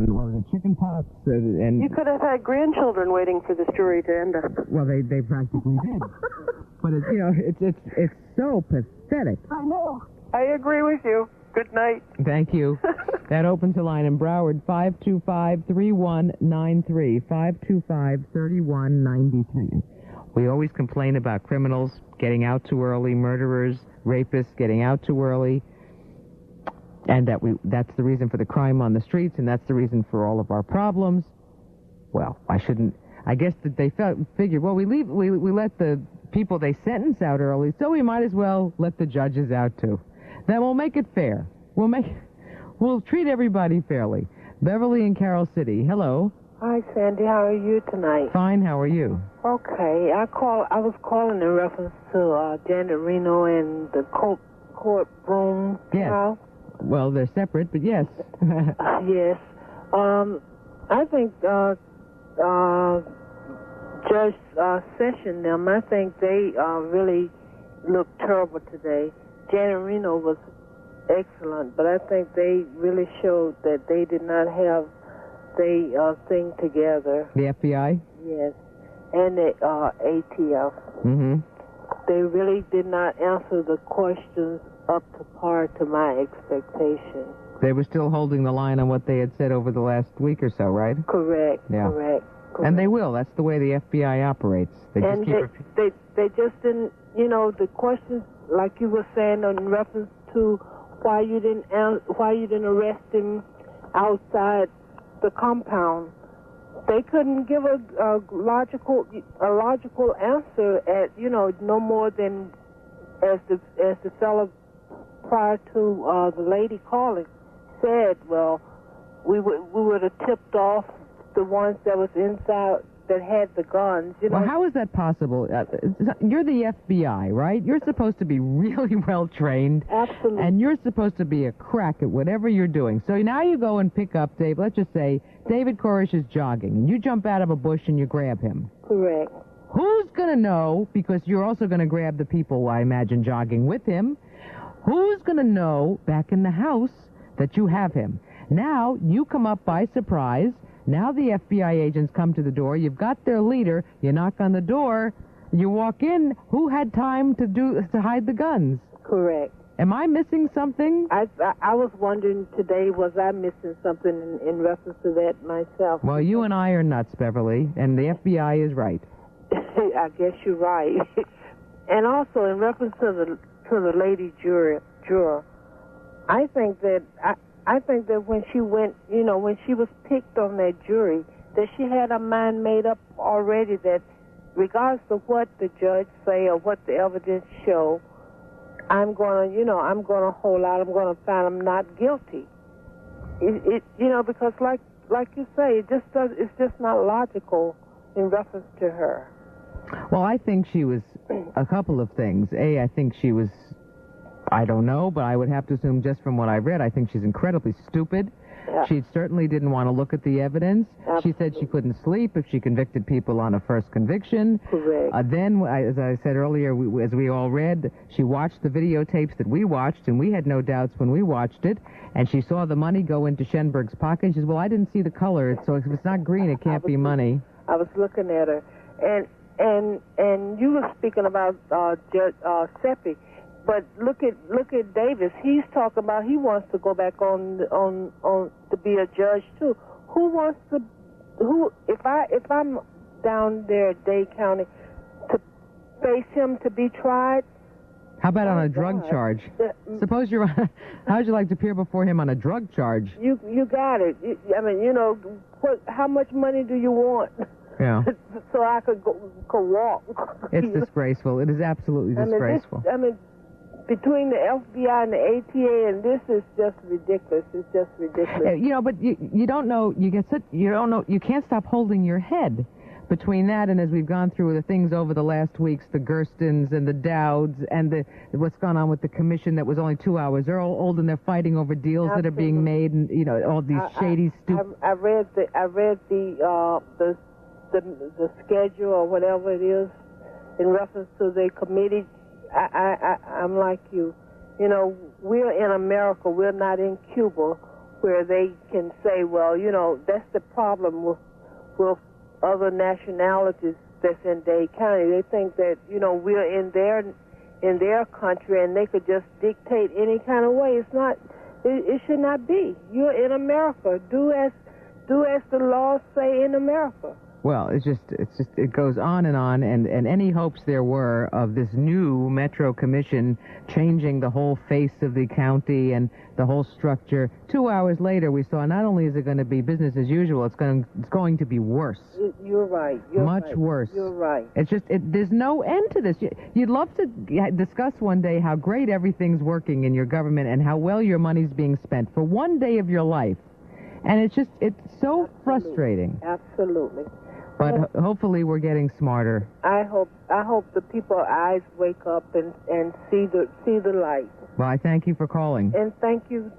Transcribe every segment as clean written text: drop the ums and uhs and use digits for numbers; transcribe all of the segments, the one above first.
and the chicken pox, and... You could have had grandchildren waiting for this jury to end up. Well, they practically did. But, it's so pathetic. I know. I agree with you. Good night. Thank you. That opens the line in Broward, 525-3193, 525-3193. We always complain about criminals getting out too early, murderers, rapists getting out too early, and that's the reason for the crime on the streets, and that's the reason for all of our problems. Well, I guess that they figured, well, we let the people they sentence out early, so we might as well let the judges out too. Then we'll make it fair. We'll treat everybody fairly. Beverly in Carroll City. Hello. Hi, Sandy. How are you tonight? Fine. How are you? Okay. I was calling in reference to Janet Reno and the Court Broom trial. Yes. Well, they're separate, but yes. Yes. I think Judge Session I think they really looked terrible today. Janet Reno was excellent, but I think they really showed that they did not have the thing together. The FBI? Yes. And the ATF. Mm-hmm. They really did not answer the questions up to par to my expectation. They were still holding the line on what they had said over the last week or so, right? Correct. Yeah. Correct. And they will. That's the way the FBI operates. They just they just didn't, the questions, like you were saying in reference to why you didn't arrest him outside the compound. They couldn't give a logical answer at no more than as the fellow prior to the lady calling said. Well, we would have tipped off the ones that was inside that had the guns. Well, how is that possible? You're the FBI, right? You're supposed to be really well trained. Absolutely. And you're supposed to be a crack at whatever you're doing. So now you go and pick up Dave. Let's just say David Koresh is jogging, and you jump out of a bush and you grab him. Correct. Who's going to know, because you're also going to grab the people, I imagine, jogging with him, who's going to know back in the house that you have him? Now you come up by surprise. Now the FBI agents come to the door. You've got their leader. You knock on the door. You walk in. Who had time to hide the guns? Correct. Am I missing something? I was wondering today, was I missing something in reference to that myself? Well, you and I are nuts, Beverly, and the FBI is right. I guess you're right. And also in reference to the lady juror, I think that when she went, when she was picked on that jury, that she had her mind made up already that regardless of what the judge say or what the evidence show, I'm going to hold out. I'm going to find him not guilty. Because like you say, it's just not logical in reference to her. Well, I think she was a couple of things. I think she was, I don't know, but I would have to assume just from what I read, I think she's incredibly stupid. Yeah. She certainly didn't want to look at the evidence. Absolutely. She said she couldn't sleep if she convicted people on a first conviction. Correct. Then, as I said earlier, as we all read, she watched the videotapes that we watched, and we had no doubts when we watched it, and she saw the money go into Schenberg's pocket. She says, well, I didn't see the color, so if it's not green, it can't be money. I was looking at her. And you were speaking about Judge Seppi. But look at Davis. He's talking about he wants to go back on to be a judge too. If I'm down there at Dade County to face him to be tried? How about on a drug charge? Suppose you're how'd you like to appear before him on a drug charge? You got it. How much money do you want? Yeah. So I could walk. It's disgraceful. It is absolutely disgraceful. Between the FBI and the ATA, and this is just ridiculous. It's just ridiculous. But you don't know. You don't know. You can't stop holding your head between that and as we've gone through the things over the last weeks, the Gerstens and the Dowds and what's gone on with the commission that was only 2 hours. They're all old and they're fighting over deals that are being made, and all these shady, stupid. I read the schedule or whatever it is in reference to the committee. I'm like you. We're in America. We're not in Cuba where they can say, well, you know, that's the problem with other nationalities that's in Dade County. They think that, you know, we're in their country and they could just dictate any kind of way. It's not. It should not be. You're in America. Do as the laws say in America. Well, it goes on, and any hopes there were of this new Metro Commission changing the whole face of the county and the whole structure. 2 hours later, we saw not only is it going to be business as usual, it's going to be worse. You're right. Much worse. You're right. It's just, there's no end to this. You'd love to discuss one day how great everything's working in your government and how well your money's being spent for one day of your life. And it's so frustrating. Absolutely. But hopefully we're getting smarter. I hope the people's eyes wake up and see the light. Well, I thank you for calling. And thank you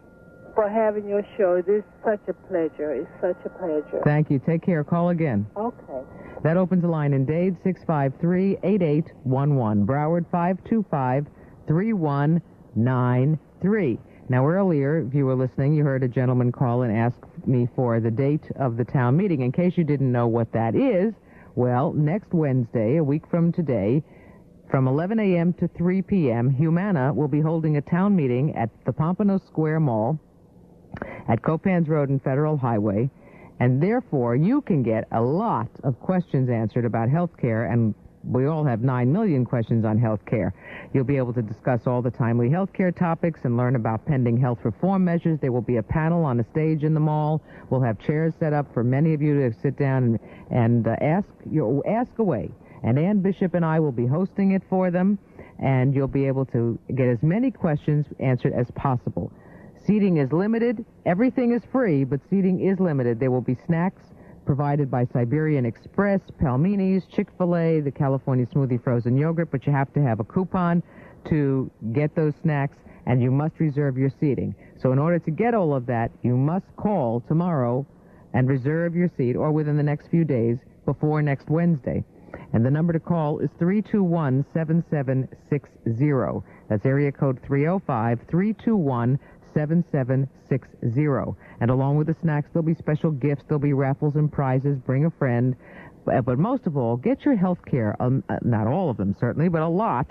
for having your show. It is such a pleasure. It's such a pleasure. Thank you. Take care. Call again. Okay. That opens a line in Dade, 653-8811. Broward, 525-3193. Now, earlier, if you were listening, you heard a gentleman call and ask me for the date of the town meeting. In case you didn't know what that is, well, next Wednesday, a week from today, from 11 a.m. to 3 p.m., Humana will be holding a town meeting at the Pompano Square Mall at Copans Road and Federal Highway, and therefore you can get a lot of questions answered about health care, and we all have 9 million questions on health care. You'll be able to discuss all the timely health care topics and learn about pending health reform measures. There will be a panel on a stage in the mall. We'll have chairs set up for many of you to sit down and ask away. And Ann Bishop and I will be hosting it for them, and you'll be able to get as many questions answered as possible. Seating is limited. Everything is free, but seating is limited. There will be snacks provided by Siberian Express, Palmini's, Chick-fil-A, the California Smoothie Frozen Yogurt, but you have to have a coupon to get those snacks, and you must reserve your seating. So in order to get all of that, you must call tomorrow and reserve your seat, or within the next few days before next Wednesday. And the number to call is 321-7760. That's area code 305-321-7760. And along with the snacks, there'll be special gifts, there'll be raffles and prizes. Bring a friend. But most of all, get your health care, not all of them certainly, but a lot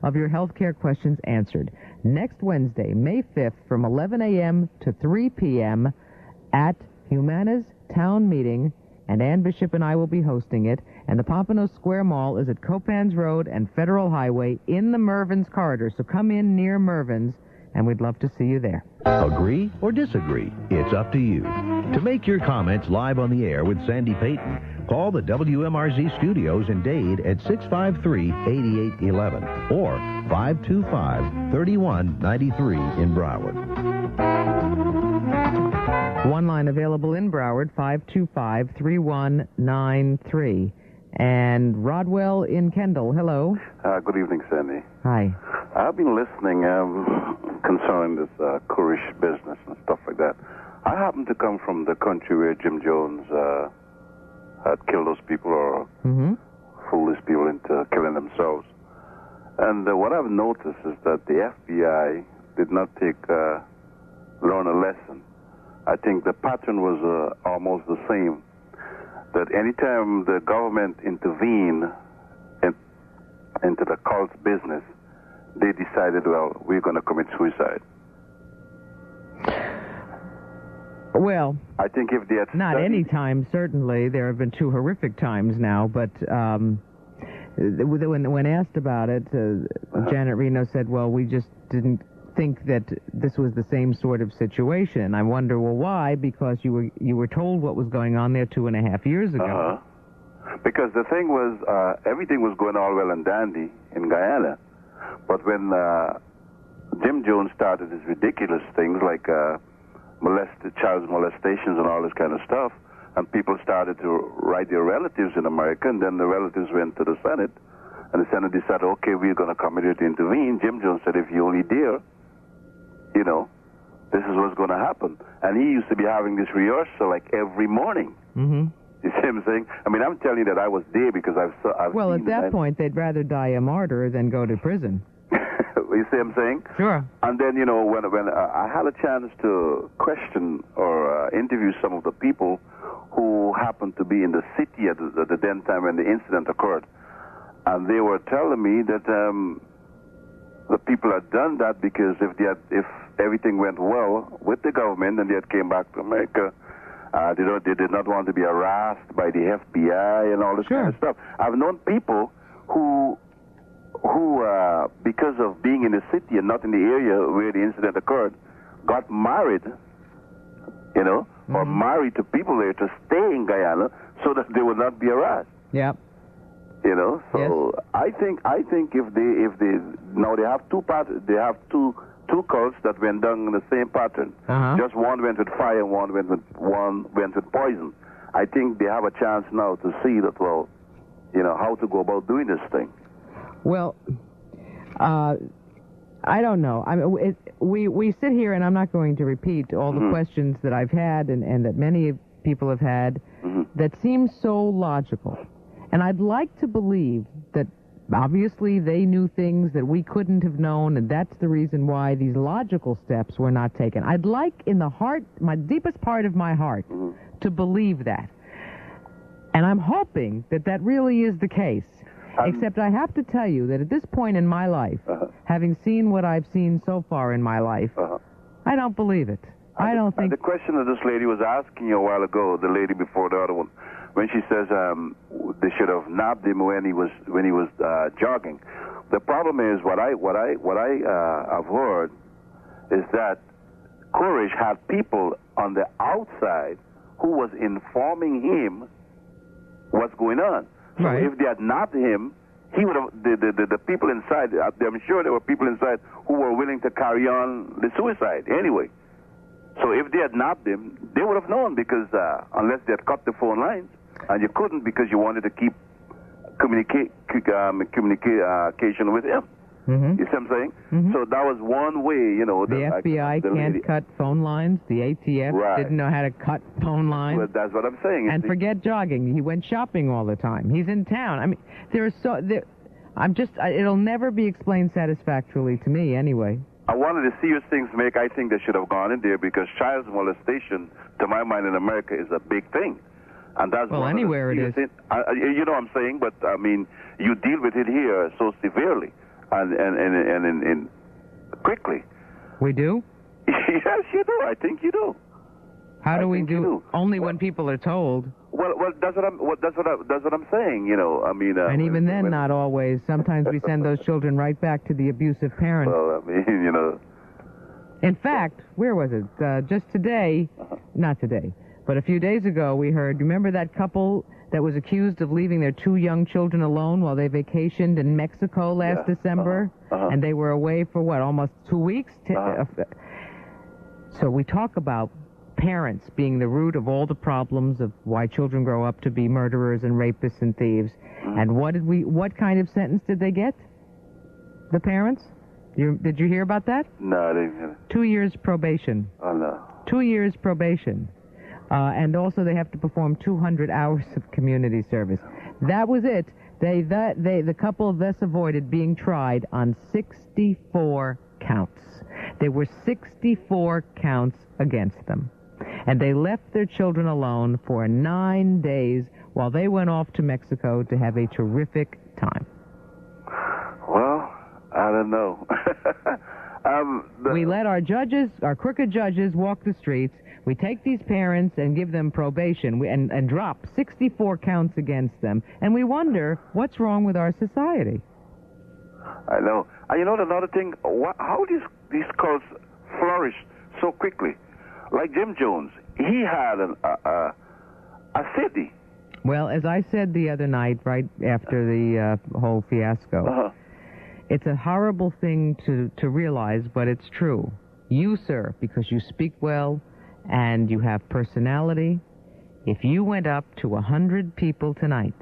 of your health care questions answered. Next Wednesday, May 5th, from 11 a.m. to 3 p.m. at Humana's Town Meeting, and Ann Bishop and I will be hosting it. And the Pompano Square Mall is at Copans Road and Federal Highway in the Mervyn's corridor. So come in near Mervyn's, and we'd love to see you there. Agree or disagree? It's up to you. To make your comments live on the air with Sandy Payton, call the WMRZ studios in Dade at 653-8811 or 525-3193 in Broward. One line available in Broward, 525-3193. And Rodwell in Kendall, hello. Good evening, Sandy. Hi. I've been listening concerning this Koresh business and stuff like that. I happen to come from the country where Jim Jones had killed those people or fooled these people into killing themselves. And what I've noticed is that the FBI did not learn a lesson. I think the pattern was almost the same. That anytime the government intervened into the cult's business, they decided, well, we're going to commit suicide. Well, I think if they had not any time, certainly. There have been 2 horrific times now, but when asked about it, Janet Reno said, well, we just didn't think that this was the same sort of situation. I wonder, well, why? Because you were told what was going on there 2.5 years ago. Because the thing was, everything was going all well and dandy in Guyana. But when Jim Jones started his ridiculous things like child molestations and all this kind of stuff, and people started to write their relatives in America, and then the relatives went to the Senate, and the Senate decided, okay, we're going to come here to intervene. Jim Jones said, if you only dare, you know, this is what's going to happen. And he used to be having this rehearsal like every morning. You see what I'm saying? I mean, I'm telling you that I was there because I've well, at that point, they'd rather die a martyr than go to prison. You see what I'm saying? Sure. And then, when I had a chance to question or interview some of the people who happened to be in the city at the then time when the incident occurred, and they were telling me that the people had done that because if everything went well with the government and they had came back to America, they did not want to be harassed by the FBI and all this kind of stuff. I've known people who because of being in the city and not in the area where the incident occurred, got married, or married to people there to stay in Guyana so that they would not be harassed. Yep. So yes. I think if they now they have two cults that went down in the same pattern. Just one went with fire and one went with poison. I think they have a chance now to see that how to go about doing this thing. Well, I don't know. I mean, we sit here, and I'm not going to repeat all the questions that I've had and that many people have had that seem so logical. And I'd like to believe that obviously they knew things that we couldn't have known, and that's the reason why these logical steps were not taken. I'd like in the heart, my deepest part of my heart, to believe that. And I'm hoping that that really is the case. Except I have to tell you that at this point in my life, having seen what I've seen so far in my life, I don't believe it. I don't think... The question that this lady was asking you a while ago, the lady before the other one, when she says they should have nabbed him when he was jogging. The problem is what I have heard is that Koresh had people on the outside who was informing him what's going on. So if they had nabbed him, he would have the people inside. I'm sure there were people inside who were willing to carry on the suicide anyway. So if they had nabbed him, they would have known because unless they had cut the phone lines, and you couldn't because you wanted to keep communication with him. You see what I'm saying? So that was one way, The FBI can't cut phone lines. The ATF didn't know how to cut phone lines. Well, that's what I'm saying. And forget jogging. He went shopping all the time. He's in town. I mean, it'll never be explained satisfactorily to me anyway. One of the serious things, Mick, I think they should have gone in there because child molestation, to my mind, in America is a big thing. And that's anywhere it is. You know what I'm saying? But, I mean, you deal with it here so severely and quickly. We do? Yes, you do. I think you do. How do we do? Only when people are told. Well, that's what I'm saying. I mean. And even then, not always. Sometimes we send those children right back to the abusive parents. Well, I mean, In fact, where was it? Just today, not today, but a few days ago, we heard. Remember that couple that was accused of leaving their 2 young children alone while they vacationed in Mexico last December, and they were away for almost 2 weeks. So we talk about parents being the root of all the problems of why children grow up to be murderers and rapists and thieves. And what kind of sentence did they get? The parents? Did you hear about that? No, I didn't hear it. 2 years probation. Oh, no. 2 years probation. And also they have to perform 200 hours of community service. That was it. The couple thus avoided being tried on 64 counts. There were 64 counts against them. And they left their children alone for 9 days while they went off to Mexico to have a terrific time. Well, I don't know. We let our crooked judges, walk the streets. We take these parents and give them probation and drop 64 counts against them. And we wonder what's wrong with our society. I know. And another thing, how these cults flourish so quickly? Like Jim Jones, he had a city. Well, as I said the other night, right after the whole fiasco, it's a horrible thing to realize, but it's true. You, sir, because you speak well and you have personality, if you went up to 100 people tonight,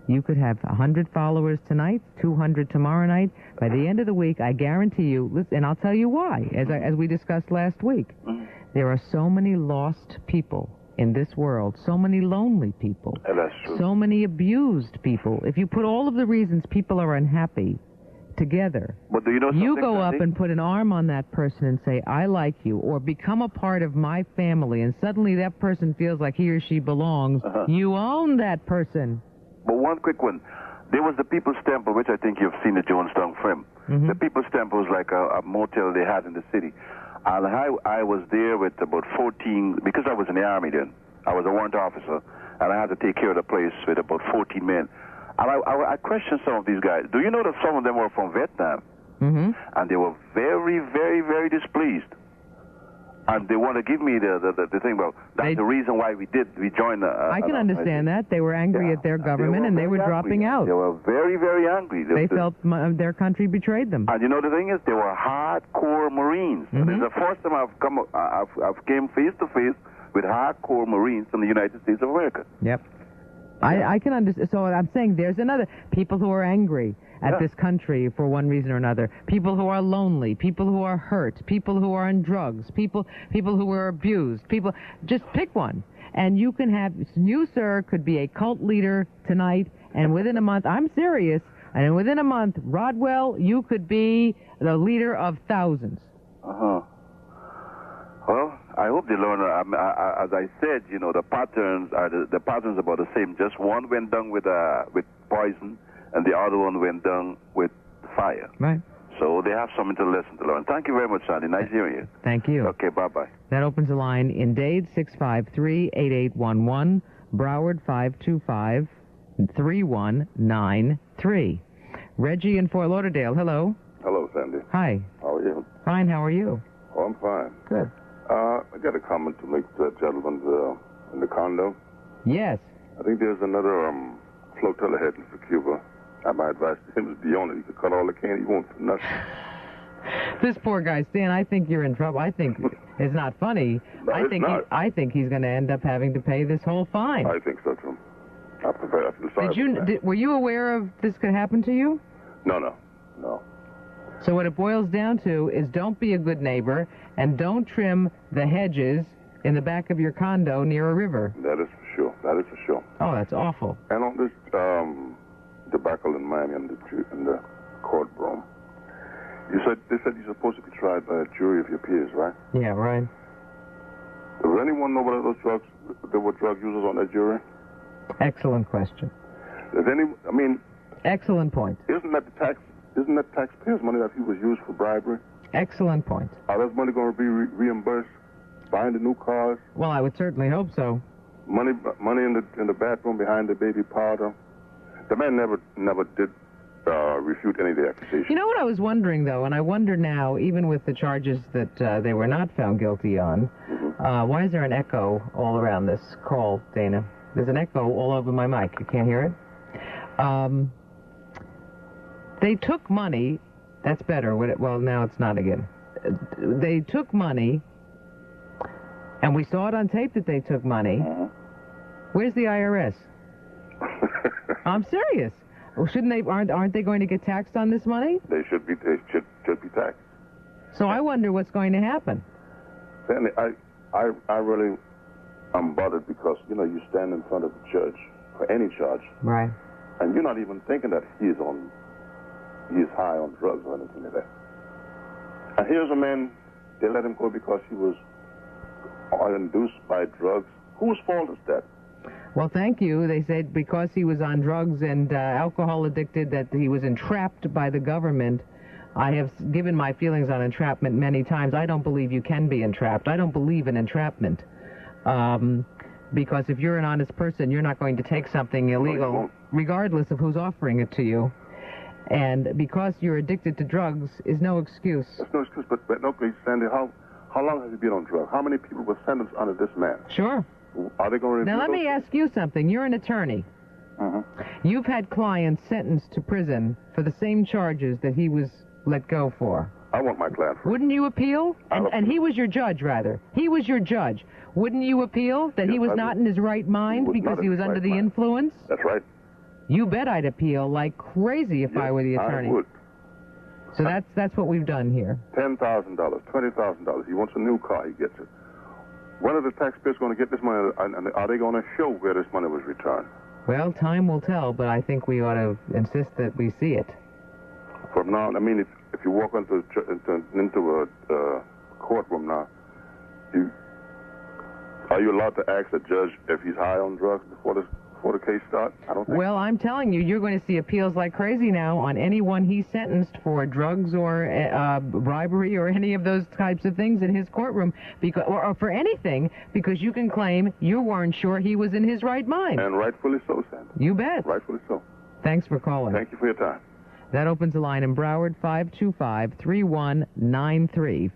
you could have 100 followers tonight, 200 tomorrow night. By the end of the week, I guarantee you, listen, and I'll tell you why, as we discussed last week. There are so many lost people in this world, so many lonely people, that's true. So many abused people. If you put all of the reasons people are unhappy together. But do you know something, You go Sandy? up and put an arm on that person and say, I like you, or become a part of my family, and suddenly that person feels like he or she belongs. You own that person. But one quick one. There was the People's Temple, which I think you've seen the Jonestown film. The People's Temple was like a motel they had in the city. And I was there with about 14, because I was in the Army then. I was a warrant officer, and I had to take care of the place with about 14 men. And I questioned some of these guys. Do you know that some of them were from Vietnam? And they were very, very, very displeased. And they want to give me the thing, well, that's the reason why we joined the... I can understand that. They were angry at their government, and they were dropping out. They were very, very angry. They felt their country betrayed them. And you know the thing is, they were hardcore Marines. This is the first time I've came face to face with hardcore Marines from the United States of America. Yep. I can understand. So I'm saying there's another... People who are angry at this country for one reason or another. People who are lonely. People who are hurt. People who are on drugs. People who were abused. People... Just pick one. And you can have... You, sir, could be a cult leader tonight, and within a month... I'm serious. And within a month, Rodwell, you could be the leader of thousands. Well, I hope they learn. As I said, you know, the patterns are the patterns about the same. Just one went down with poison, and the other one went down with fire. Right. So they have something to listen to learn. Thank you very much, Sandy. Nice hearing you. Thank you. Okay, bye-bye. That opens the line in Dade, 653-8811, Broward, 525-3193. Reggie in Fort Lauderdale, hello. Hello, Sandy. Hi. How are you? Fine, how are you? Oh, I'm fine. Good. I got a comment to make to that gentleman in the condo. Yes. I think there's another flotilla heading for Cuba. My advice to him is be on it. He could cut all the candy he wants for nothing. This poor guy, Stan, I think you're in trouble. I think it's not funny. No, I think he's going to end up having to pay this whole fine. I think so, too. I feel sorry for that. Were you aware of this could happen to you? No. So what it boils down to is don't be a good neighbor and don't trim the hedges in the back of your condo near a river. That is for sure. Oh, that's awful. And on this debacle in Miami in the court room, they said you're supposed to be tried by a jury of your peers, right? Yeah, right. Does anyone know whether there were drug users on that jury? Excellent question. Excellent point. Isn't that taxpayers' money that he was used for bribery? Excellent point. Are those money going to be reimbursed? Buying the new cars? Well, I would certainly hope so. Money in the bathroom behind the baby powder. The man never did refute any of the accusations. You know what I was wondering, though, and I wonder now, even with the charges that they were not found guilty on, why is there an echo all around this call, Dana? There's an echo all over my mic. You can't hear it? They took money. That's better. Well, now it's not again. They took money, and we saw it on tape that they took money. Where's the IRS? I'm serious. Well, aren't they going to get taxed on this money? They should be taxed. So I wonder what's going to happen. Sandy, I really am bothered because, you know, you stand in front of a judge for any charge. Right. And you're not even thinking that he is high on drugs or anything like that. And here's a man, they let him go because he was induced by drugs. Whose fault is that? Well, thank you. They said because he was on drugs and alcohol addicted that he was entrapped by the government. I have given my feelings on entrapment many times. I don't believe you can be entrapped. I don't believe in entrapment. Because if you're an honest person, you're not going to take something illegal, regardless of who's offering it to you. And because you're addicted to drugs is no excuse. That's no excuse, but okay, Sandy, how long have you been on drugs? How many people were sentenced under this man? Sure. Are they going to... Now, let me ask you something. You're an attorney. You've had clients sentenced to prison for the same charges that he was let go for. I want my client free. Wouldn't you appeal? And he was your judge, rather. He was your judge. Wouldn't you appeal that he was not in his right mind because he was under the influence? That's right. You bet I'd appeal like crazy if I were the attorney. I would. So that's what we've done here. $10,000, $20,000. He wants a new car, he gets it. When are the taxpayers going to get this money, and are they going to show where this money was returned? Well, time will tell, but I think we ought to insist that we see it. From now on, I mean, if you walk into a courtroom now, are you allowed to ask the judge if he's high on drugs before the case starts? I don't think. Well, I'm telling you, you're going to see appeals like crazy now on anyone he's sentenced for drugs or bribery or any of those types of things in his courtroom, or for anything, because you can claim you weren't sure he was in his right mind. And rightfully so, Sandy. You bet. Rightfully so. Thanks for calling. Thank you for your time. That opens the line in Broward, 525-3193,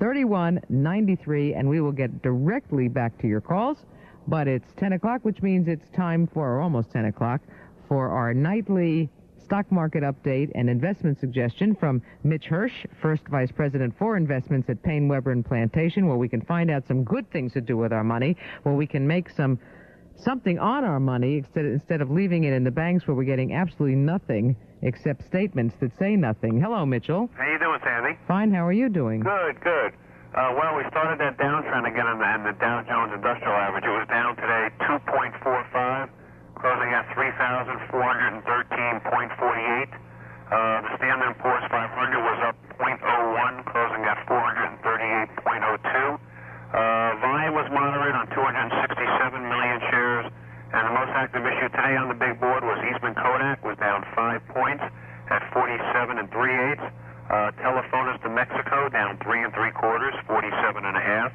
525-3193, and we will get directly back to your calls. But it's 10 o'clock, which means it's time for, or almost 10 o'clock, for our nightly stock market update and investment suggestion from Mitch Hirsch, First Vice President for Investments at Payne, Weber & Plantation, where we can find out some good things to do with our money, where we can make something on our money instead of leaving it in the banks where we're getting absolutely nothing except statements that say nothing. Hello, Mitchell. How you doing, Sandy? Fine. How are you doing? Good, good. Well, we started that downtrend again in the Dow Jones Industrial Average. It was down today 2.45, closing at 3,413.48. The Standard & Poor's 500 was up 0.01, closing at 438.02. Volume was moderate on 267 million shares, and the most active issue today on the big board was Eastman Kodak, was down 5 points at 47 3/8. Telefonis de Mexico down 3 3/4, 47.5.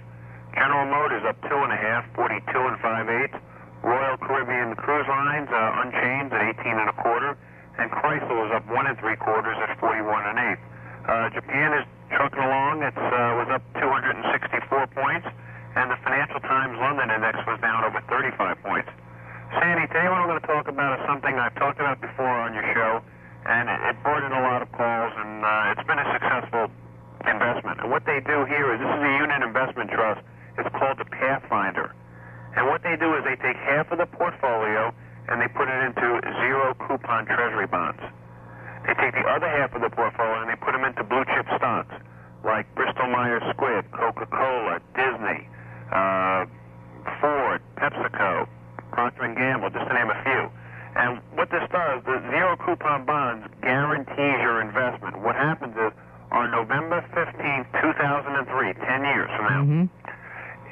General Motors up 2.5, 42 5/8. Royal Caribbean Cruise Lines unchanged at 18 1/4, and Chrysler was up 1 3/4 at 41 1/8. Japan is trucking along. It was up 264 points, and the Financial Times London Index was down over 35 points. Sandy, today what I'm going to talk about is something I've talked about before on your show, and it brought in a lot of calls, and it's been a successful investment. And what they do here is, this is a unit investment trust. It's called the Pathfinder. And what they do is they take half of the portfolio and they put it into zero coupon treasury bonds. They take the other half of the portfolio and they put them into blue chip stocks like Bristol Myers Squibb, Coca-Cola, Disney, Ford, PepsiCo, Procter & Gamble, just to name a few. And what this does, the zero coupon bonds guarantees your investment. What happens is, on November 15, 2003, 10 years from now,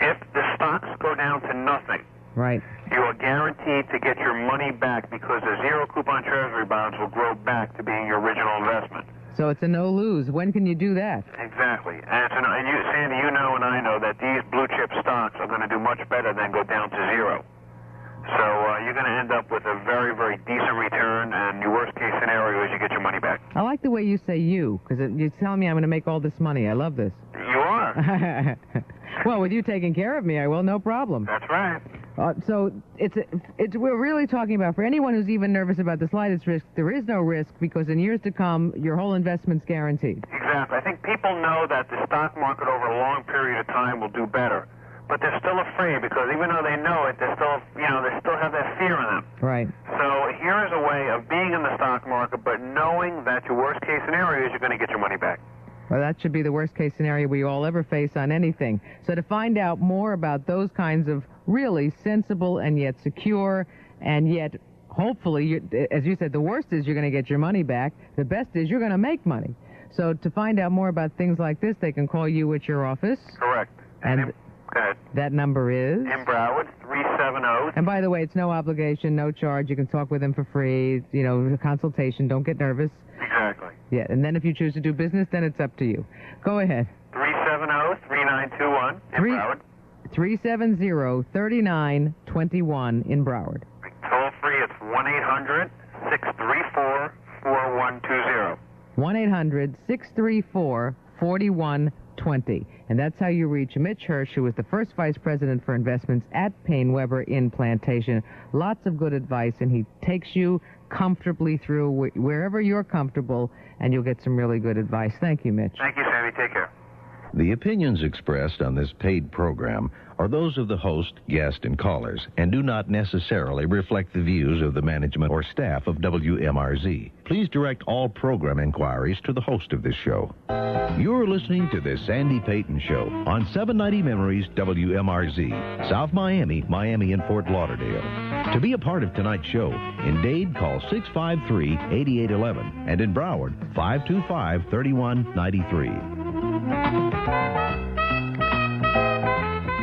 if the stocks go down to nothing, right, you are guaranteed to get your money back because the zero coupon treasury bonds will grow back to being your original investment. So it's a no-lose. When can you do that? Exactly. And you, Sandy, you know and I know that these blue chip stocks are going to do much better than go down to zero. So you're going to end up with a very, very decent return, and your worst-case scenario is you get your money back. I like the way you say you, because you're telling me I'm going to make all this money. I love this. You are. Well, with you taking care of me, I will, no problem. That's right. So we're really talking about, for anyone who's even nervous about the slightest risk, there is no risk, because in years to come, your whole investment's guaranteed. Exactly. I think people know that the stock market over a long period of time will do better. But they're still afraid, because even though they know it, they still have that fear in them. Right. So here is a way of being in the stock market, but knowing that your worst case scenario is you're going to get your money back. Well, that should be the worst case scenario we all ever face on anything. So to find out more about those kinds of really sensible and yet secure and yet hopefully, as you said, the worst is you're going to get your money back. The best is you're going to make money. So to find out more about things like this, they can call you at your office. Correct. And go ahead. That number is? In Broward, 370. And by the way, it's no obligation, no charge. You can talk with them for free. You know, consultation. Don't get nervous. Exactly. Yeah, and then if you choose to do business, then it's up to you. Go ahead. 370-3921 in Broward. 370-3921 in Broward. Toll free, it's 1-800-634-4120. 1-800-634-4120. And that's how you reach Mitch Hirsch, who is the first vice president for investments at Payne Weber in Plantation. Lots of good advice, and he takes you comfortably through wherever you're comfortable, and you'll get some really good advice. Thank you, Mitch. Thank you, Sammy. Take care. The opinions expressed on this paid program are those of the host, guest, and callers, and do not necessarily reflect the views of the management or staff of WMRZ. Please direct all program inquiries to the host of this show. You're listening to The Sandy Payton Show on 790 Memories WMRZ, South Miami, Miami, and Fort Lauderdale. To be a part of tonight's show, in Dade, call 653-8811, and in Broward, 525-3193.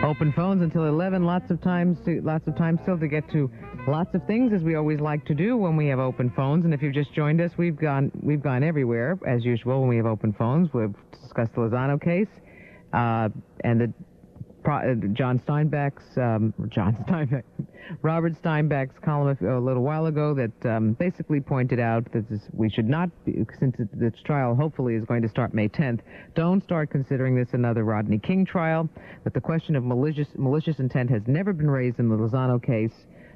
Open phones until 11. Lots of time still to get to lots of things, as we always like to do when we have open phones. And if you've just joined us, we've gone everywhere as usual when we have open phones. We've discussed the Lozano case and the Robert Steinbeck's column a little while ago that basically pointed out that we should not, since this trial hopefully is going to start May 10th, don't start considering this another Rodney King trial, that the question of malicious intent has never been raised in the Lozano case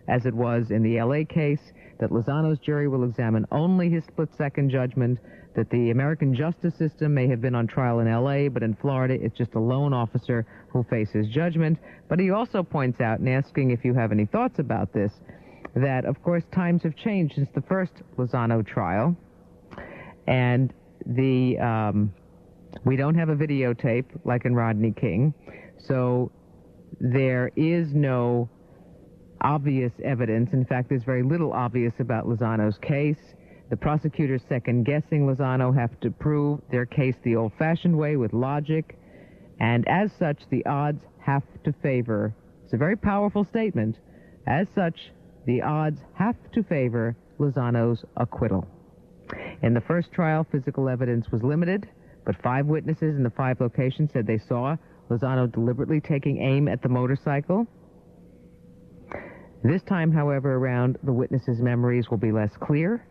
as it was in the L.A. case, that Lozano's jury will examine only his split-second judgment, that the American justice system may have been on trial in L.A., but in Florida it's just a lone officer who faces judgment. But he also points out, in asking if you have any thoughts about this, that, of course, times have changed since the first Lozano trial, and we don't have a videotape like in Rodney King, so there is no obvious evidence. In fact, there's very little obvious about Lozano's case. The prosecutors second-guessing Lozano have to prove their case the old-fashioned way with logic, and as such, the odds have to favor. It's a very powerful statement. As such, the odds have to favor Lozano's acquittal. In the first trial, physical evidence was limited, but 5 witnesses in the 5 locations said they saw Lozano deliberately taking aim at the motorcycle. This time, however, around, the witnesses' memories will be less clear.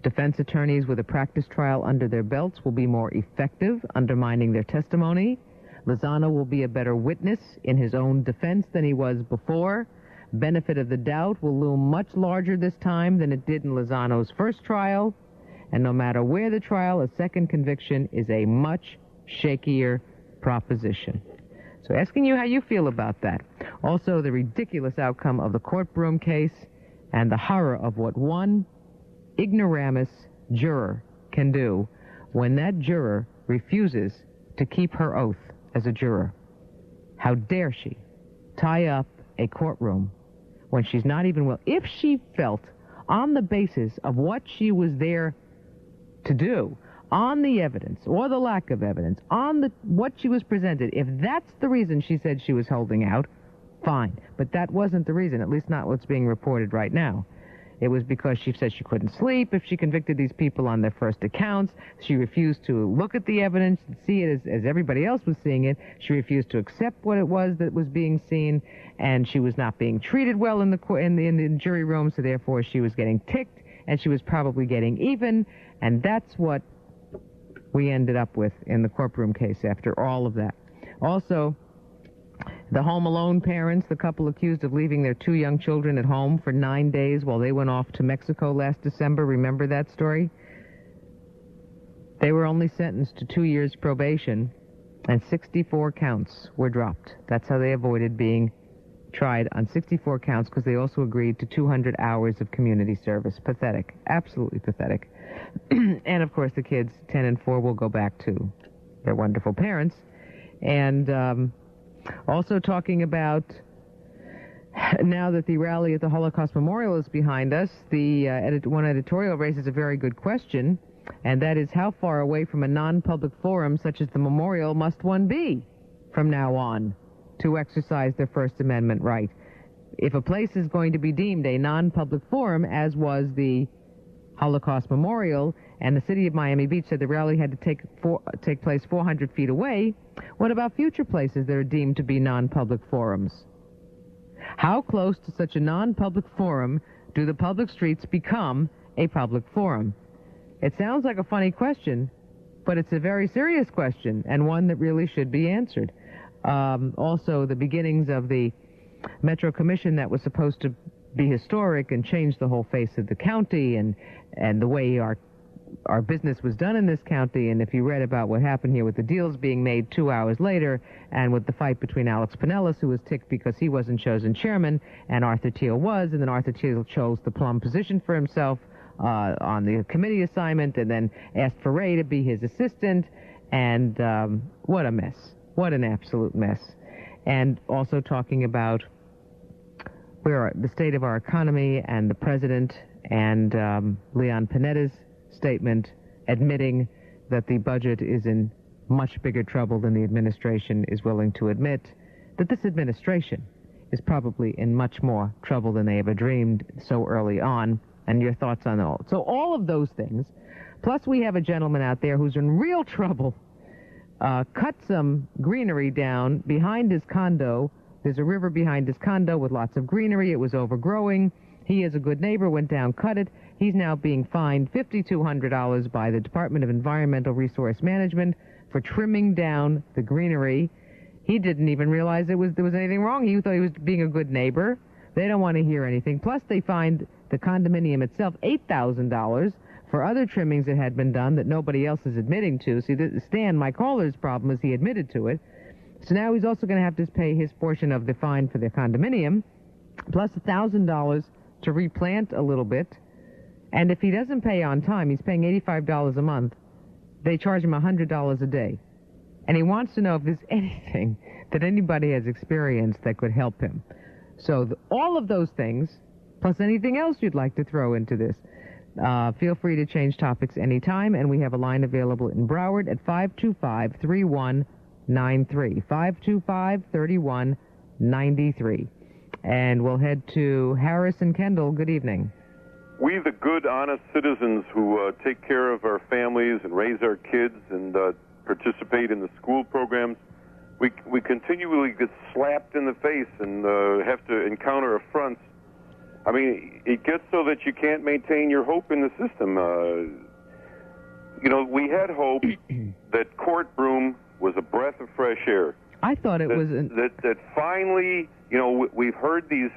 Defense attorneys with a practice trial under their belts will be more effective, undermining their testimony. Lozano will be a better witness in his own defense than he was before. Benefit of the doubt will loom much larger this time than it did in Lozano's first trial. And no matter where the trial, a second conviction is a much shakier proposition. So asking you how you feel about that. Also, the ridiculous outcome of the Court Broom case and the horror of what one ignoramus juror can do when that juror refuses to keep her oath as a juror. How dare she tie up a courtroom when she's not even willing? If she felt, on the basis of what she was there to do, on the evidence or the lack of evidence, on what she was presented, if that's the reason she said she was holding out, fine. But that wasn't the reason, at least not what's being reported right now. It was because she said she couldn't sleep if she convicted these people on their first accounts. She refused to look at the evidence and see it as everybody else was seeing it. She refused to accept what it was that was being seen, and she was not being treated well in the jury room, so therefore she was getting ticked, and she was probably getting even, and that's what we ended up with in the courtroom case after all of that. Also, the Home Alone parents, the couple accused of leaving their 2 young children at home for 9 days while they went off to Mexico last December. Remember that story? They were only sentenced to 2 years probation, and 64 counts were dropped. That's how they avoided being tried on 64 counts, because they also agreed to 200 hours of community service. Pathetic. Absolutely pathetic. And, of course, the kids, 10 and 4, will go back to their wonderful parents. And also talking about, now that the rally at the Holocaust Memorial is behind us, one editorial raises a very good question, and that is, how far away from a non-public forum such as the memorial must one be from now on to exercise their First Amendment right? If a place is going to be deemed a non-public forum, as was the Holocaust Memorial, and the city of Miami Beach said the rally had to take place 400 feet away, what about future places that are deemed to be non-public forums? How close to such a non-public forum do the public streets become a public forum? It sounds like a funny question, but it's a very serious question, and one that really should be answered. Also, the beginnings of the Metro Commission that was supposed to be historic and change the whole face of the county and the way our our business was done in this county, and if you read about what happened here with the deals being made 2 hours later, and with the fight between Alex Pinellas, who was ticked because he wasn't chosen chairman, and Arthur Thiel was, and then Arthur Thiel chose the plum position for himself on the committee assignment, and then asked for Ray to be his assistant, and what a mess. What an absolute mess. And also talking about the state of our economy and the president and Leon Panetta's statement admitting that the budget is in much bigger trouble than the administration is willing to admit, that this administration is probably in much more trouble than they ever dreamed so early on, and your thoughts on all. So all of those things, plus we have a gentleman out there who's in real trouble, cut some greenery down behind his condo. There's a river behind his condo with lots of greenery. It was overgrowing. He, as a good neighbor, went down, cut it. He's now being fined $5,200 by the Department of Environmental Resource Management for trimming down the greenery. He didn't even realize there was anything wrong. He thought he was being a good neighbor. They don't want to hear anything. Plus, they fined the condominium itself $8,000 for other trimmings that had been done that nobody else is admitting to. See, Stan, my caller's problem is he admitted to it. So now he's also going to have to pay his portion of the fine for the condominium, plus $1,000 to replant a little bit. And if he doesn't pay on time, he's paying $85 a month. They charge him $100 a day. And he wants to know if there's anything that anybody has experienced that could help him. So all of those things, plus anything else you'd like to throw into this, feel free to change topics anytime, and we have a line available in Broward at 525-3193. 525-3193. And we'll head to Harris and Kendall. Good evening. We, the good, honest citizens who take care of our families and raise our kids and participate in the school programs, we continually get slapped in the face and have to encounter affronts. I mean, it gets so that you can't maintain your hope in the system. We had hope that Court Broom was a breath of fresh air. I thought it was... That finally, we've heard these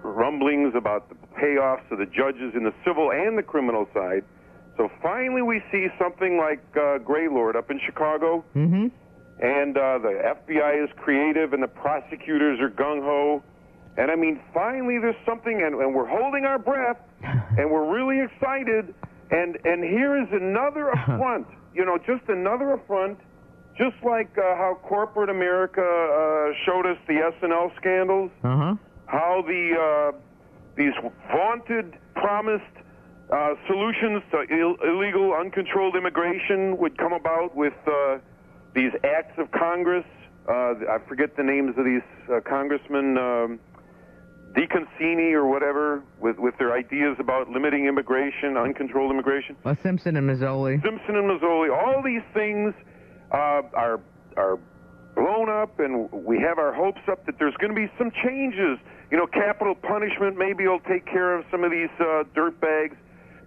rumblings about the payoffs of the judges in the civil and the criminal side. So finally we see something like Greylord up in Chicago. Mm-hmm. And the FBI is creative and the prosecutors are gung-ho. And I mean, finally there's something, and we're holding our breath, and we're really excited. And here is another affront, just another affront, just like how corporate America showed us the S&L scandals, how these vaunted, promised solutions to illegal, uncontrolled immigration would come about with these acts of Congress. I forget the names of these congressmen, DeConcini or whatever, with their ideas about limiting immigration, uncontrolled immigration. Well, Simpson and Mazzoli. All these things are blown up, and we have our hopes up that there's going to be some changes. Capital punishment maybe will take care of some of these dirtbags,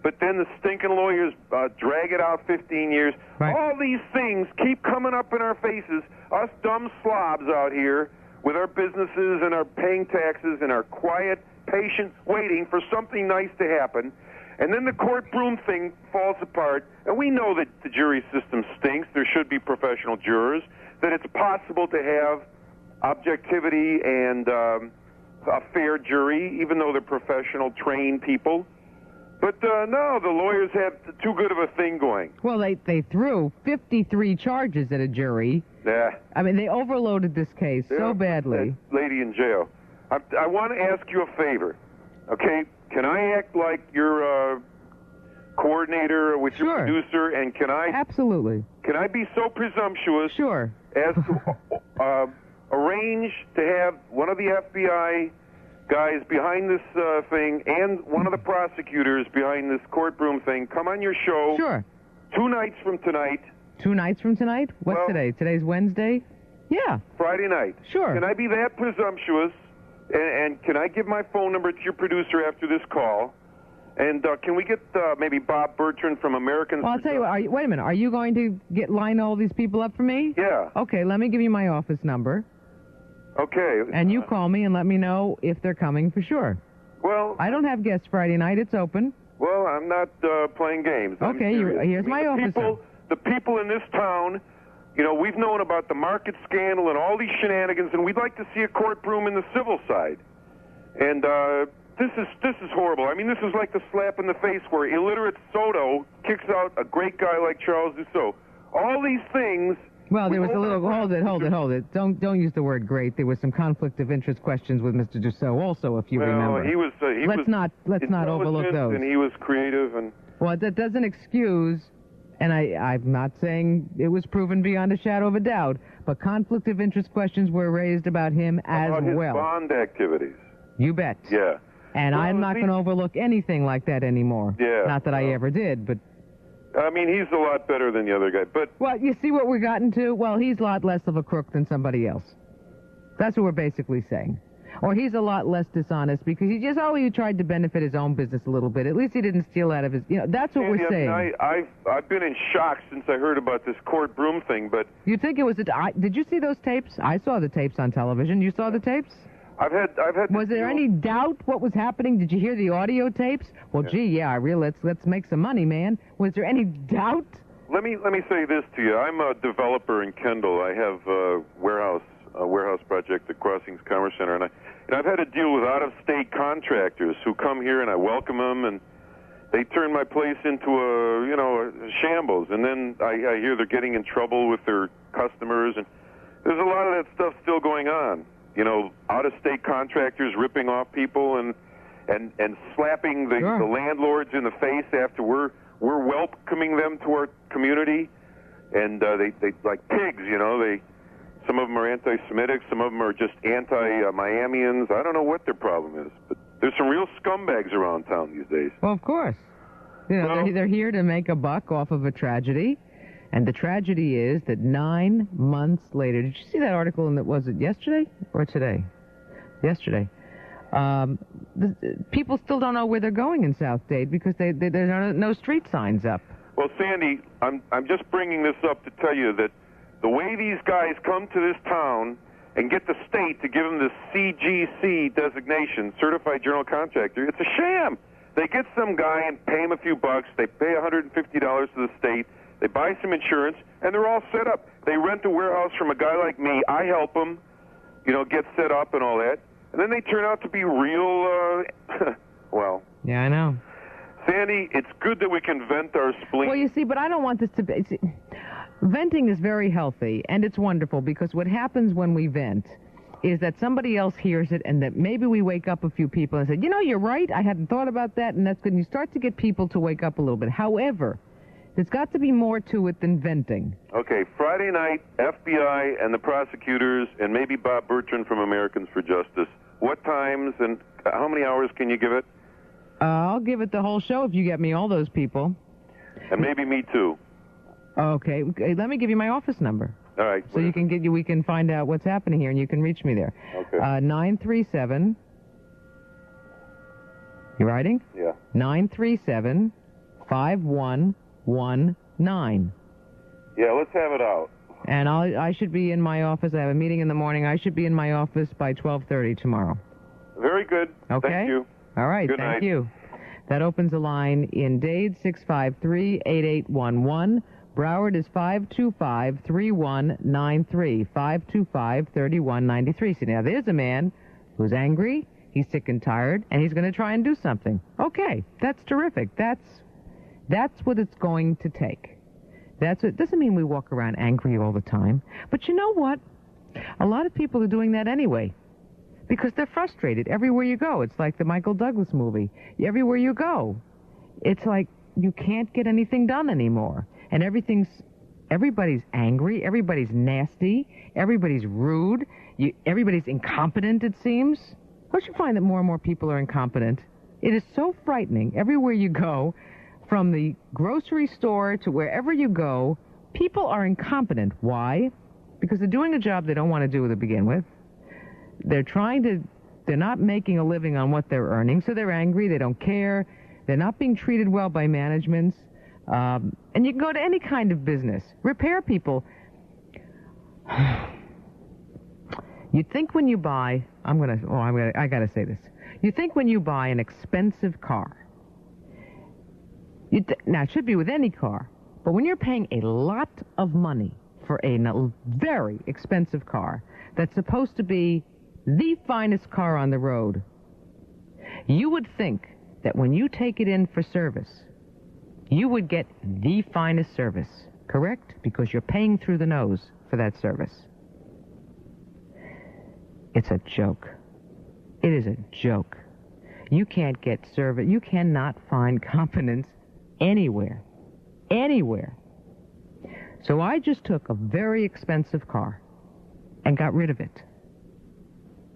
but then the stinking lawyers drag it out 15 years. Right. All these things keep coming up in our faces, us dumb slobs out here, with our businesses and our paying taxes and our quiet, patient waiting for something nice to happen. And then the Court Broom thing falls apart, and we know that the jury system stinks. There should be professional jurors, that it's possible to have objectivity and a fair jury, even though they're professional, trained people. But no, the lawyers have too good of a thing going. Well, they threw 53 charges at a jury. Yeah. I mean, they overloaded this case so badly. That lady in jail. I want to ask you a favor, okay? Can I act like your coordinator with your producer, and can I... Absolutely. Can I be so presumptuous... Sure. ...as to arrange to have one of the FBI guys behind this thing and one of the prosecutors behind this Court Broom thing come on your show... Sure. 2 nights from tonight... 2 nights from tonight? What's today? Today's Wednesday? Yeah. Friday night. Sure. Can I be that presumptuous? And can I give my phone number to your producer after this call? And can we get maybe Bob Bertrand from American... Well, I'll tell you what. Wait a minute. Are you going to line all these people up for me? Yeah. Okay, let me give you my office number. Okay. And you call me and let me know if they're coming for sure. Well, I don't have guests Friday night. It's open. Well, I'm not playing games. Okay, here's my officer. The people in this town, we've known about the market scandal and all these shenanigans, and we'd like to see a court broom in the civil side. And this is horrible. I mean, this is like the slap in the face where illiterate Soto kicks out a great guy like Charles Dussault. All these things. Well, there was a little. Hold it. Don't use the word great. There was some conflict of interest questions with Mr. Dussault also, if you remember. He was. Let's not overlook those. And he was creative and. Well, that doesn't excuse, and I'm not saying it was proven beyond a shadow of a doubt, but conflict of interest questions were raised about him as about his well. Bond activities. You bet. Yeah. And I'm not going to overlook anything like that anymore. Yeah. Not that I ever did, but. I mean, he's a lot better than the other guy, but... Well, you see what we've gotten to? Well, he's a lot less of a crook than somebody else. That's what we're basically saying. Or he's a lot less dishonest because he tried to benefit his own business a little bit. At least he didn't steal out of his... that's what we're saying. I've been in shock since I heard about this court broom thing, but... You think it was... Did you see those tapes? I saw the tapes on television. You saw the tapes? I've had. Was there any doubt what was happening? Did you hear the audio tapes? Well, I realize let's make some money, man. Was there any doubt? Let me say this to you. I'm a developer in Kendall. I have a warehouse project at Crossings Commerce Center, and I've had to deal with out-of-state contractors who come here, and I welcome them, and they turn my place into a shambles. And then I hear they're getting in trouble with their customers, and there's a lot of that stuff still going on. Out-of-state contractors ripping off people and slapping the landlords in the face after we're welcoming them to our community, and they like pigs. Some of them are anti-Semitic, some of them are just anti-Miamians. I don't know what their problem is, but there's some real scumbags around town these days. Well, of course, they're here to make a buck off of a tragedy. And the tragedy is that 9 months later, did you see that article? Was it yesterday or today? Yesterday. People still don't know where they're going in South Dade because there are no street signs up. Well, Sandy, I'm just bringing this up to tell you that the way these guys come to this town and get the state to give them this CGC designation, Certified General Contractor, it's a sham. They get some guy and pay him a few bucks. They pay $150 to the state. They buy some insurance, and they're all set up. They rent a warehouse from a guy like me. I help them, get set up and all that. And then they turn out to be real, well. Yeah, I know. Sandy, it's good that we can vent our spleen. Well, you see, but I don't want this to be... venting is very healthy, and it's wonderful, because what happens when we vent is that somebody else hears it, and that maybe we wake up a few people and say, you're right, I hadn't thought about that, and that's good. And you start to get people to wake up a little bit. However... there's got to be more to it than venting. Okay, Friday night, FBI and the prosecutors and maybe Bob Bertrand from Americans for Justice. What times and how many hours can you give it? I'll give it the whole show if you get me all those people. And maybe me too. Okay, let me give you my office number. All right. So we can find out what's happening here, and you can reach me there. Okay. 937. You writing? Yeah. 937-5119. Yeah, let's have it out. And I should be in my office. I have a meeting in the morning. I should be in my office by 12:30 tomorrow. Very good. Okay. Thank you. All right. Good Thank night. you. That opens a line in Dade, 653-8811. Broward is 525-3193. 525-3193. See, now there's a man who's angry, he's sick and tired, and he's going to try and do something. Okay, that's terrific. That's what it's going to take. It doesn't mean we walk around angry all the time. But you know what? A lot of people are doing that anyway. Because they're frustrated everywhere you go. It's like the Michael Douglas movie. Everywhere you go, it's like you can't get anything done anymore. And everybody's angry, everybody's nasty, everybody's rude, everybody's incompetent, it seems. Don't you find that more and more people are incompetent? It is so frightening. Everywhere you go, from the grocery store to wherever you go, people are incompetent. Why? Because they're doing a job they don't want to do to begin with. They're not making a living on what they're earning, so they're angry, they don't care, they're not being treated well by managements, and you can go to any kind of business. Repair people. You'd think when you buy, I gotta say this. You think when you buy an expensive car, now it should be with any car, but when you're paying a lot of money for a very expensive car that's supposed to be the finest car on the road, you would think that when you take it in for service, you would get the finest service, correct? Because you're paying through the nose for that service. It's a joke. It is a joke. You can't get service. You cannot find competence anywhere. Anywhere. So I just took a very expensive car and got rid of it.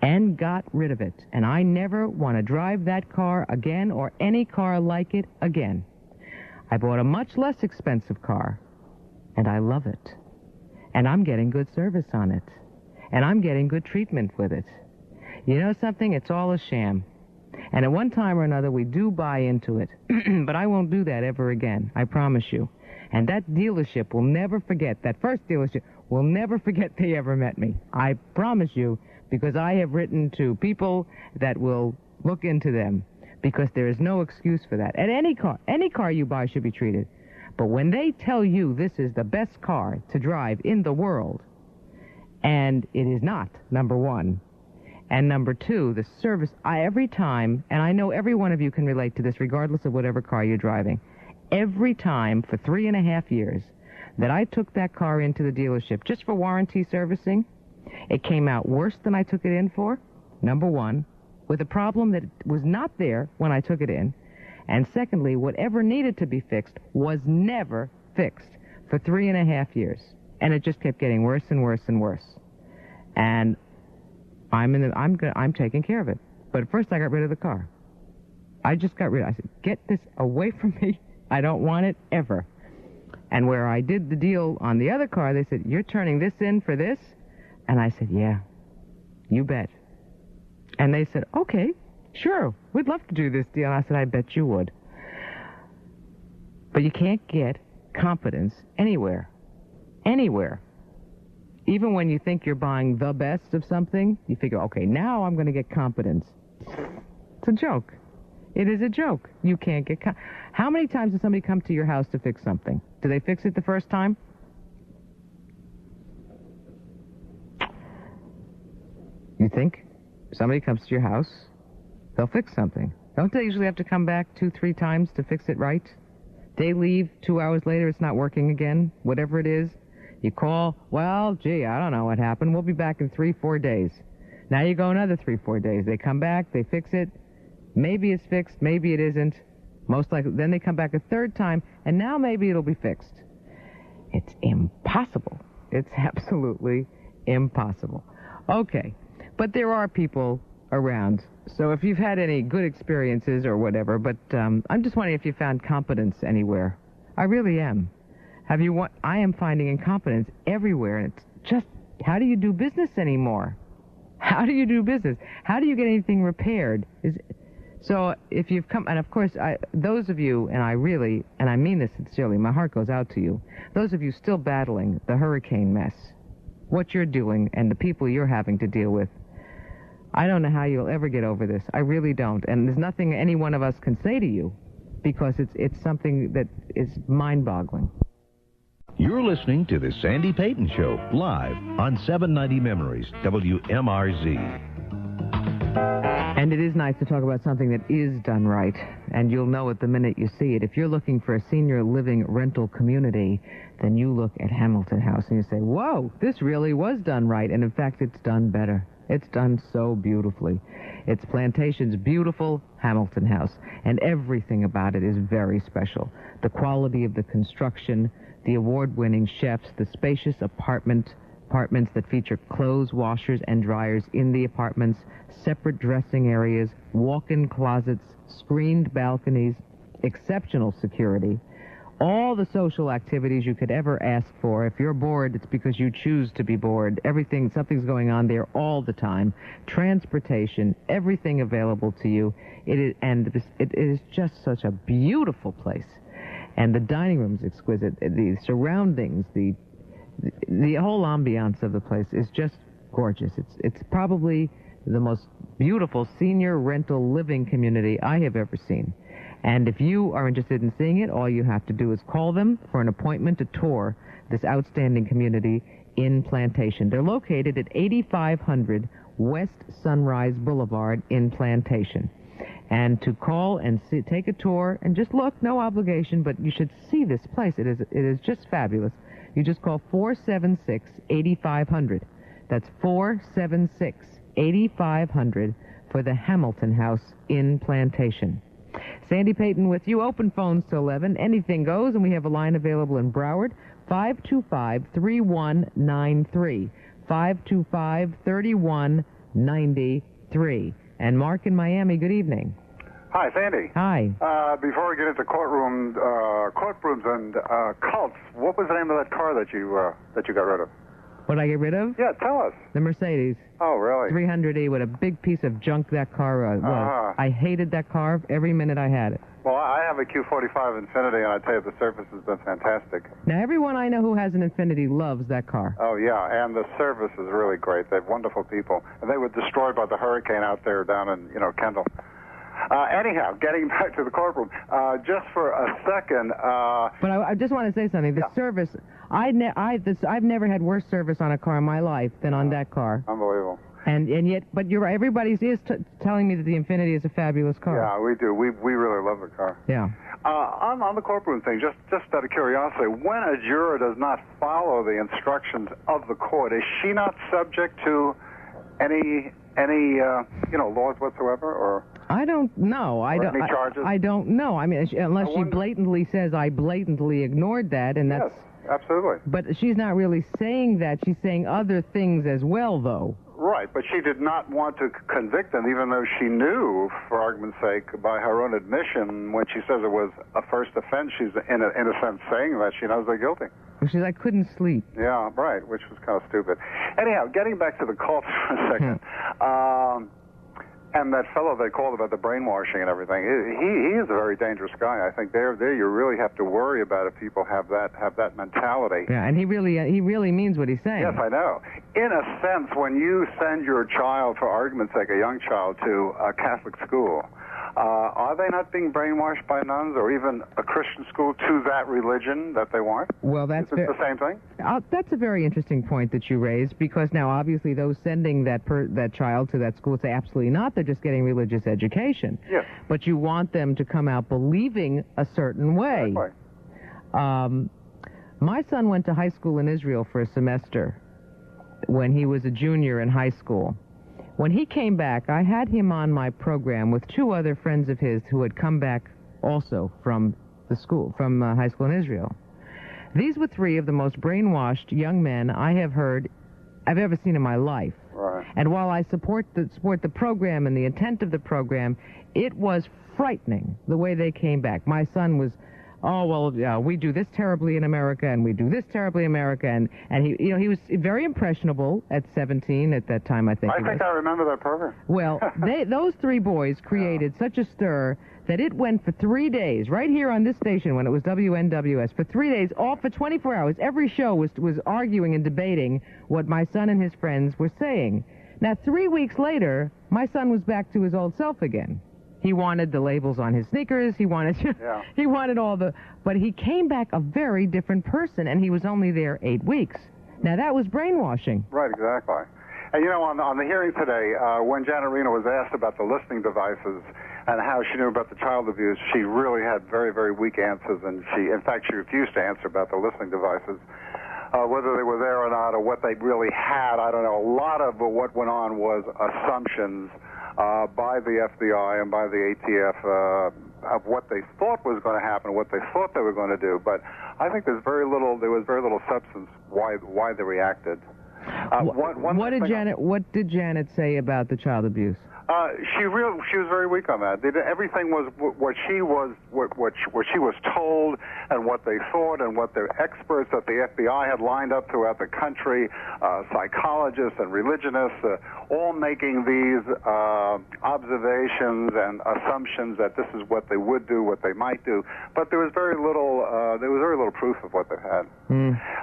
And I never want to drive that car again or any car like it again. I bought a much less expensive car, and I love it. And I'm getting good service on it. And I'm getting good treatment with it. You know something? It's all a sham. And at one time or another, we do buy into it. But I won't do that ever again, I promise you. And that dealership will never forget, that first dealership will never forget they ever met me. I promise you, because I have written to people that will look into them, because there is no excuse for that. At any car you buy should be treated. But when they tell you this is the best car to drive in the world, and it is not, number one, and number two, the service, every time, and I know every one of you can relate to this regardless of whatever car you're driving, every time for 3.5 years that I took that car into the dealership just for warranty servicing, it came out worse than I took it in for, number one, with a problem that was not there when I took it in, and secondly, whatever needed to be fixed was never fixed for 3.5 years, and it just kept getting worse and worse and worse. And I'm taking care of it. But first I got rid of the car. I said, get this away from me. I don't want it ever. And where I did the deal on the other car, they said, you're turning this in for this? And I said, yeah, you bet. And they said, okay, sure, we'd love to do this deal. And I said, I bet you would. But you can't get competence anywhere. Anywhere. Even when you think you're buying the best of something, you figure, okay, now I'm going to get competence. It's a joke. It is a joke. You can't get How many times does somebody come to your house to fix something? Do they fix it the first time? You think somebody comes to your house, they'll fix something. Don't they usually have to come back 2-3 times to fix it right? They leave, 2 hours later, it's not working again, whatever it is. You call, well, gee, I don't know what happened. We'll be back in 3-4 days. Now you go another 3-4 days. They come back, they fix it. Maybe it's fixed, maybe it isn't. Most likely, then they come back a third time, and now maybe it'll be fixed. It's impossible. It's absolutely impossible. Okay, but there are people around. So if you've had any good experiences or whatever, but I'm just wondering if you found competence anywhere. I really am. I am finding incompetence everywhere, and it's just, how do you do business anymore? How do you do business? How do you get anything repaired? So if you've come, and of course, those of you, and I mean this sincerely, my heart goes out to you, those of you still battling the hurricane mess, what you're doing and the people you're having to deal with, I don't know how you'll ever get over this. I really don't. And there's nothing any one of us can say to you, because it's something that is mind-boggling. You're listening to the Sandy Payton Show, live on 790 Memories, WMRZ. And it is nice to talk about something that is done right, and you'll know it the minute you see it. If you're looking for a senior living rental community, then you look at Hamilton House and you say, whoa, this really was done right, and in fact, it's done better. It's done so beautifully. It's Plantation's beautiful Hamilton House, and everything about it is very special. The quality of the construction, the award-winning chefs, the spacious apartments that feature clothes washers and dryers in the apartments, separate dressing areas, walk-in closets, screened balconies, exceptional security, all the social activities you could ever ask for. If you're bored, it's because you choose to be bored. Something's going on there all the time. Transportation, everything available to you. It is just such a beautiful place. And the dining room's exquisite. The surroundings, the whole ambiance of the place is just gorgeous. It's probably the most beautiful senior rental living community I have ever seen. And if you are interested in seeing it, all you have to do is call them for an appointment to tour this outstanding community in Plantation. They're located at 8500 West Sunrise Boulevard in Plantation. And to call and take a tour and just look, no obligation, but you should see this place. It is just fabulous. You just call 476-8500. That's 476-8500 for the Hamilton House in Plantation. Sandy Payton with you. Open phones till 11. Anything goes, and we have a line available in Broward, 525-3193. 525-3193. And Mark in Miami, good evening. Hi, Sandy. Hi. Before we get into court brooms and cults, what was the name of that car that you got rid of? What did I get rid of? Yeah, tell us. The Mercedes. Oh, really? 300E. What a big piece of junk that car was. I hated that car every minute I had it. Well, I have a Q45 Infiniti, and I tell you, the service has been fantastic. Now, everyone I know who has an Infiniti loves that car. Oh, yeah, and the service is really great. They have wonderful people. And they were destroyed by the hurricane out there down in, Kendall. Anyhow, getting back to the courtroom, just for a second. But I just want to say something. The service, I've never had worse service on a car in my life than on that car. Unbelievable. And yet, but you're right, everybody is telling me that the Infiniti is a fabulous car. Yeah, we do. We really love the car. Yeah. On the courtroom thing, just out of curiosity, when a juror does not follow the instructions of the court, is she not subject to any laws whatsoever, or? I don't know. Any charges? I don't know. I mean, unless she blatantly says I blatantly ignored that, and that's. Yes, absolutely. But she's not really saying that. She's saying other things as well, though. Right, but she did not want to convict them, even though she knew, for argument's sake, by her own admission, when she says it was a first offense, she's in a sense saying that she knows they're guilty. She's like, I couldn't sleep. Yeah, right, which was kind of stupid. Anyhow, getting back to the cult for a second, and that fellow they called about the brainwashing and everything, he is a very dangerous guy. I think there you really have to worry about if people have that mentality. Yeah, and he really means what he's saying. Yes, I know. In a sense, when you send your child, for argument's sake, a young child, to a Catholic school, are they not being brainwashed by nuns or even a Christian school to that religion that they want? Well, that's the same thing. That's a very interesting point that you raised, because now obviously those sending that child to that school say absolutely not. They're just getting religious education. Yes. But you want them to come out believing a certain way. Exactly. My son went to high school in Israel for a semester when he was a junior in high school. When he came back, I had him on my program with two other friends of his who had come back also from high school in Israel. These were three of the most brainwashed young men I've ever seen in my life. Right. And while I support the program and the intent of the program, it was frightening the way they came back. My son was, we do this terribly in America, and we do this terribly in America, and he was very impressionable at 17 at that time, I think. I think I remember that program. Well, those three boys created such a stir that it went for 3 days, right here on this station when it was WNWS, for 3 days, all for 24 hours. Every show was arguing and debating what my son and his friends were saying. Now, 3 weeks later, my son was back to his old self again. He wanted the labels on his sneakers. He wanted but he came back a very different person, and he was only there 8 weeks. Now, that was brainwashing. Right, exactly. And, on the hearing today, when Janet Reno was asked about the listening devices and how she knew about the child abuse, she really had very, very weak answers, and she refused to answer about the listening devices. Whether they were there or not, or what they really had, I don't know. A lot of what went on was assumptions by the FBI and by the ATF of what they thought was going to happen, what they thought they were going to do. But I think there was very little substance why they reacted. What did Janet say about the child abuse? She was very weak on that. Everything was what she was told, and what they thought, and what their experts that the FBI had lined up throughout the country, psychologists and religionists, all making these observations and assumptions that this is what they would do, what they might do. But there was very little proof of what they had.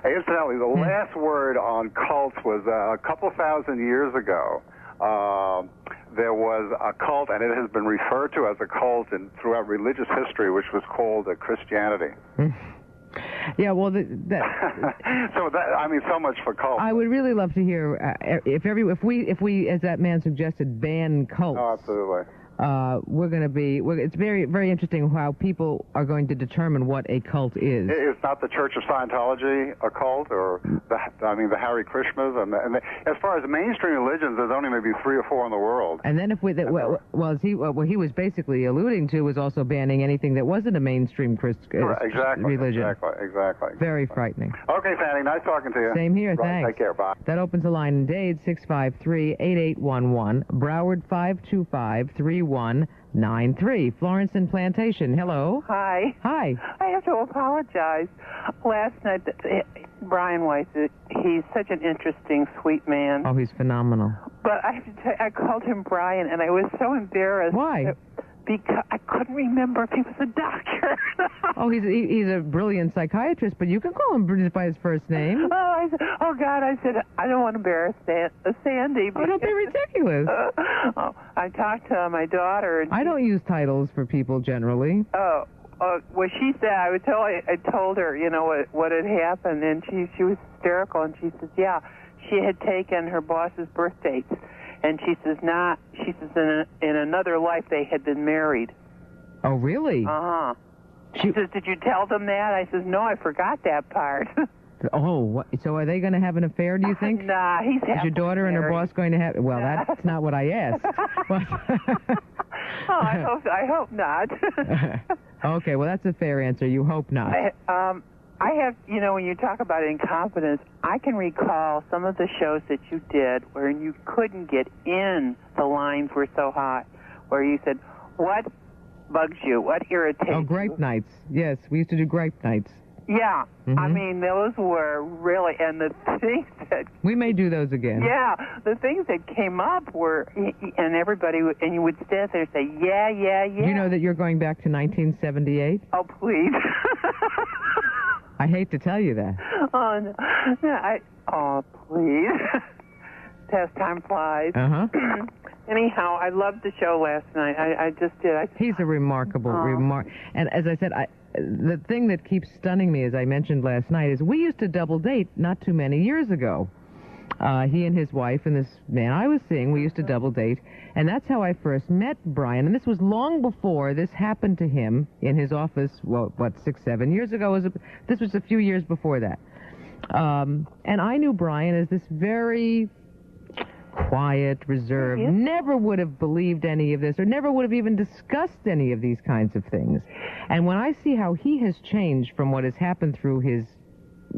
Incidentally, the last word on cults was a couple thousand years ago. there was a cult, and it has been referred to as a cult throughout religious history, which was called Christianity. Yeah, well, so so much for cults. I would really love to hear if we, as that man suggested, ban cults. Oh, absolutely. It's very, very interesting how people are going to determine what a cult is. It's not the Church of Scientology a cult, or the Hare Krishnas, and as far as the mainstream religions, there's only maybe 3 or 4 in the world. And then what he was basically alluding to was also banning anything that wasn't a mainstream religion. Exactly. Very frightening. Okay, Fanny, nice talking to you. Same here, right, thanks. Take care, bye. That opens a line in Dade, 653-8811, Broward 525-3193. Florence in Plantation, hello. Hi. Hi. I have to apologize. Last night, Brian Weiss, he's such an interesting, sweet man. Oh, he's phenomenal. But I have to tell you, I called him Brian, and I was so embarrassed. Why? Because I couldn't remember if he was a doctor. Oh, he's a brilliant psychiatrist, but you can call him by his first name. Oh, God, I said, I don't want to embarrass Sandy. Oh, don't be ridiculous. I talked to my daughter. And I don't use titles for people generally. Well, she said, I told her, what had happened, and she was hysterical, and she says, yeah, she had taken her boss's birth dates. And she says, in another life they had been married. Oh, really? Uh-huh. She says, did you tell them that? I says, no, I forgot that part. Oh, so are they going to have an affair, do you think? Nah, he's happily Is your daughter married. and her boss going to have... Well, that's not what I asked. I hope not. Okay, well, that's a fair answer. You hope not. I have, when you talk about incompetence, I can recall some of the shows that you did where you couldn't get in. The lines were so hot, where you said, what bugs you? What irritates you? Oh, grape nights. Yes, we used to do grape nights. Yeah. Mm-hmm. I mean, those were really, and the things that... We may do those again. Yeah, the things that came up were, and everybody, and you would stand there and say, yeah. You know that you're going back to 1978? Oh, please. I hate to tell you that. Oh, no. Oh, please. As time flies. Uh-huh. Anyhow, I loved the show last night. I just did. He's a remarkable, and as I said, the thing that keeps stunning me, as I mentioned last night, is we used to double date not too many years ago. He and his wife and this man I was seeing, we used to double date, and that's how I first met Brian. And this was long before this happened to him in his office, 6, 7 years ago. This was a few years before that. And I knew Brian as this very quiet, reserved, never would have believed any of this, or never would have even discussed any of these kinds of things. And when I see how he has changed from what has happened through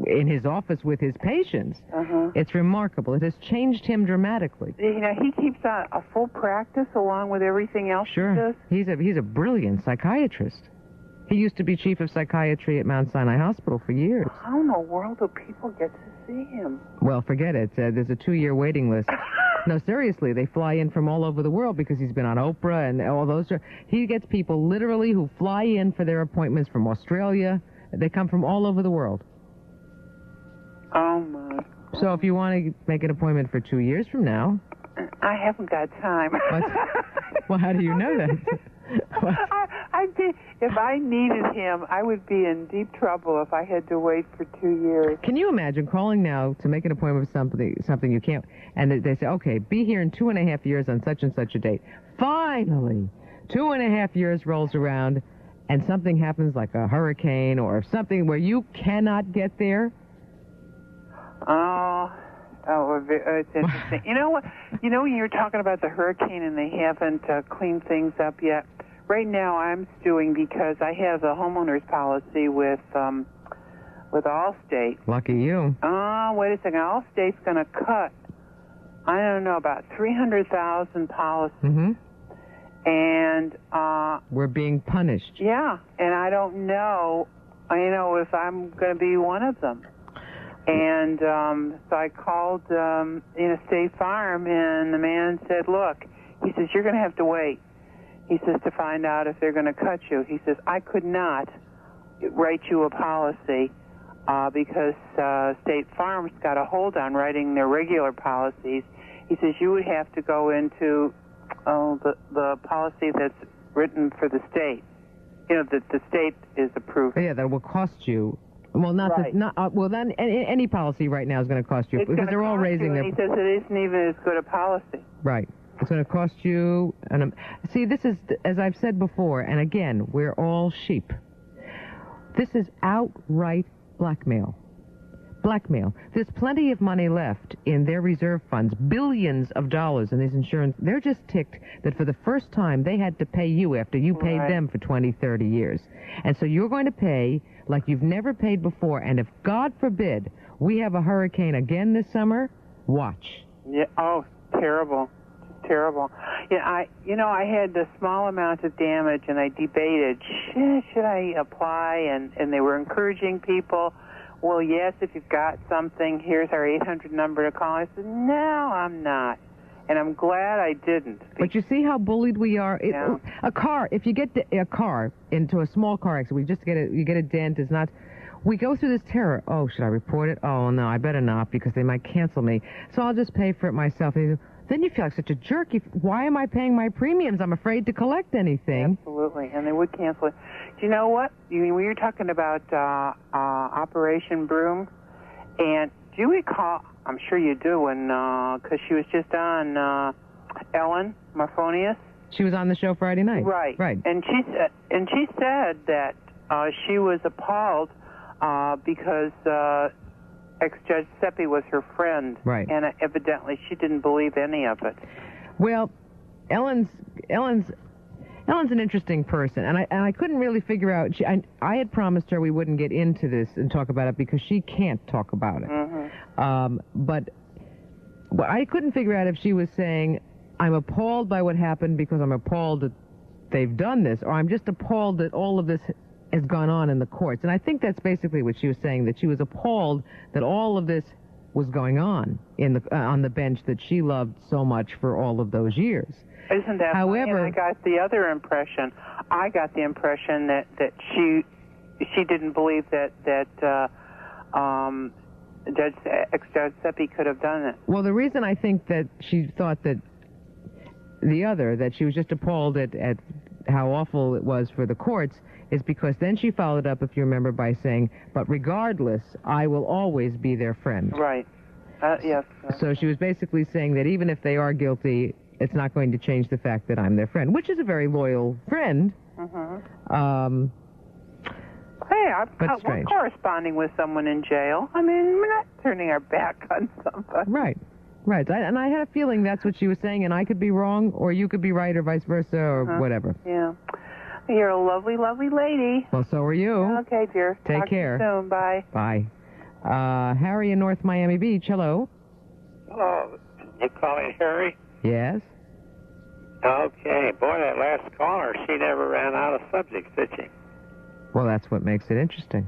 in his office with his patients, it's remarkable. It has changed him dramatically. He keeps a full practice along with everything else he does. He's a brilliant psychiatrist. He used to be chief of psychiatry at Mount Sinai Hospital for years. How in the world do people get to see him? Well, forget it. There's a 2-year waiting list. No, seriously, they fly in from all over the world because he's been on Oprah and all those. He gets people literally who fly in for their appointments from Australia. They come from all over the world. Oh, my. So if you want to make an appointment for 2 years from now... I haven't got time. Well, how do you know that? If I needed him, I would be in deep trouble if I had to wait for 2 years. Can you imagine calling now to make an appointment with something you can't, and they say, okay, be here in 2.5 years on such and such a date. Finally, 2.5 years rolls around, and something happens like a hurricane or something where you cannot get there? Oh, it's interesting. You know what? When you're talking about the hurricane and they haven't cleaned things up yet, right now I'm stewing because I have the homeowner's policy with Allstate. Lucky you. Oh, wait a second. Allstate's going to cut, I don't know, about 300,000 policies. Mm-hmm. And we're being punished. Yeah, and I don't know, if I'm going to be one of them. And so I called State Farm, and the man said, look, he says, you're going to have to wait. He says, to find out if they're going to cut you. He says, I could not write you a policy because State Farm's got a hold on writing their regular policies, He says you would have to go into the policy that's written for the state. You know, that the state is approved. Yeah, that will cost you. Well, well, then any policy right now is going to cost you because they're all raising their. He says it isn't even as good a policy. Right. It's going to cost you. See, this is, as I've said before, and again, we're all sheep. This is outright blackmail. Blackmail. There's plenty of money left in their reserve funds, billions of dollars in these insurance. They're just ticked that for the first time they had to pay you after you paid them for 20, 30 years. And so you're going to pay like you've never paid before. And if, God forbid, we have a hurricane again this summer, watch. Yeah. Oh, terrible. Terrible. Yeah, I had a small amount of damage, and I debated, should I apply? And they were encouraging people. Well, yes, if you've got something, here's our 800 number to call. I said, no, I'm not. And I'm glad I didn't. But you see how bullied we are? A car, if you get a car into a small car accident, you get a dent, it's not... We go through this terror. Oh, should I report it? Oh, no, I better not because they might cancel me. So I'll just pay for it myself. Then you feel like such a jerk. Why am I paying my premiums? I'm afraid to collect anything. Absolutely, and they would cancel it. Do you know what? We were talking about Operation Broom, and do you recall, I'm sure you do, because she was just on Ellen Marfonius. She was on the show Friday night. Right. And she said that she was appalled because ex-Judge Seppi was her friend. Right. And evidently she didn't believe any of it. Well, Ellen's an interesting person, and I couldn't really figure out. I had promised her we wouldn't get into this and talk about it because she can't talk about it. Mm-hmm. But I couldn't figure out if she was saying I'm appalled by what happened because I'm appalled that they've done this, or I'm just appalled that all of this has gone on in the courts. And I think that's basically what she was saying, that she was appalled that all of this was going on on the bench that she loved so much for all of those years. Isn't that However, funny? And I got the other impression. I got the impression that she didn't believe that ex-Judge Seppi could have done it. Well, the reason I think that she thought that that she was just appalled at how awful it was for the courts is because then she followed up, if you remember, by saying, but regardless, I will always be their friend. Right. Yes. So she was basically saying that even if they are guilty, it's not going to change the fact that I'm their friend, which is a very loyal friend. Mm-hmm. Hey, we're corresponding with someone in jail. I mean, we're not turning our back on somebody. Right. And I had a feeling that's what she was saying, and I could be wrong, or you could be right, or vice versa, or whatever. Yeah. You're a lovely, lovely lady. Well, so are you. Okay, dear. Take care. Talk to you soon. Bye. Bye. Harry in North Miami Beach, hello. Hello. You calling Harry? Yes. Okay. Boy, that last caller, she never ran out of subjects, did she? Well, that's what makes it interesting.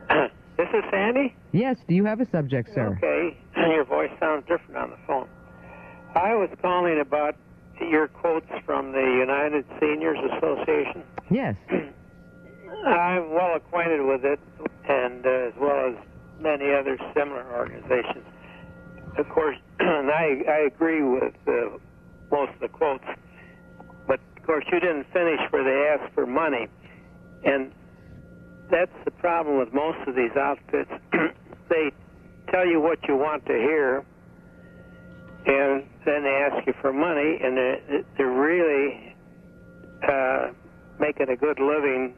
This is Sandy? Yes. Do you have a subject, sir? Okay. Your voice sounds different on the phone. I was calling about your quotes from the United Seniors Association. Yes. I'm well acquainted with it, and as well as many other similar organizations. Of course, and I agree with most of the quotes, but of course you didn't finish where they asked for money, and that's the problem with most of these outfits. They tell you what you want to hear, and then they ask you for money, and they're really making a good living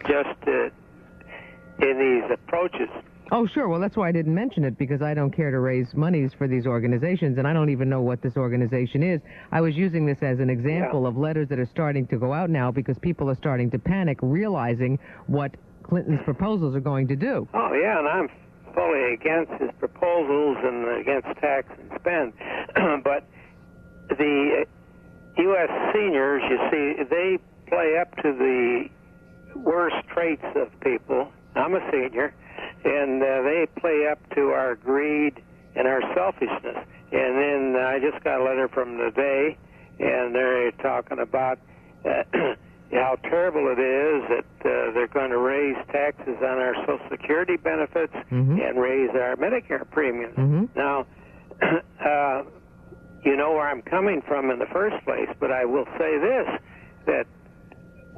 just in these approaches. Oh, sure. Well, that's why I didn't mention it, because I don't care to raise monies for these organizations, and I don't even know what this organization is. I was using this as an example of letters that are starting to go out now because people are starting to panic, realizing what Clinton's proposals are going to do. Oh, yeah, and I'm fully against his proposals and against tax and spend. But the U.S. seniors, you see, they play up to the worst traits of people. I'm a senior, and they play up to our greed and our selfishness. And then I just got a letter from today, and they're talking about how terrible it is that they're going to raise taxes on our Social Security benefits and raise our Medicare premiums. Now, you know where I'm coming from in the first place, but I will say this, that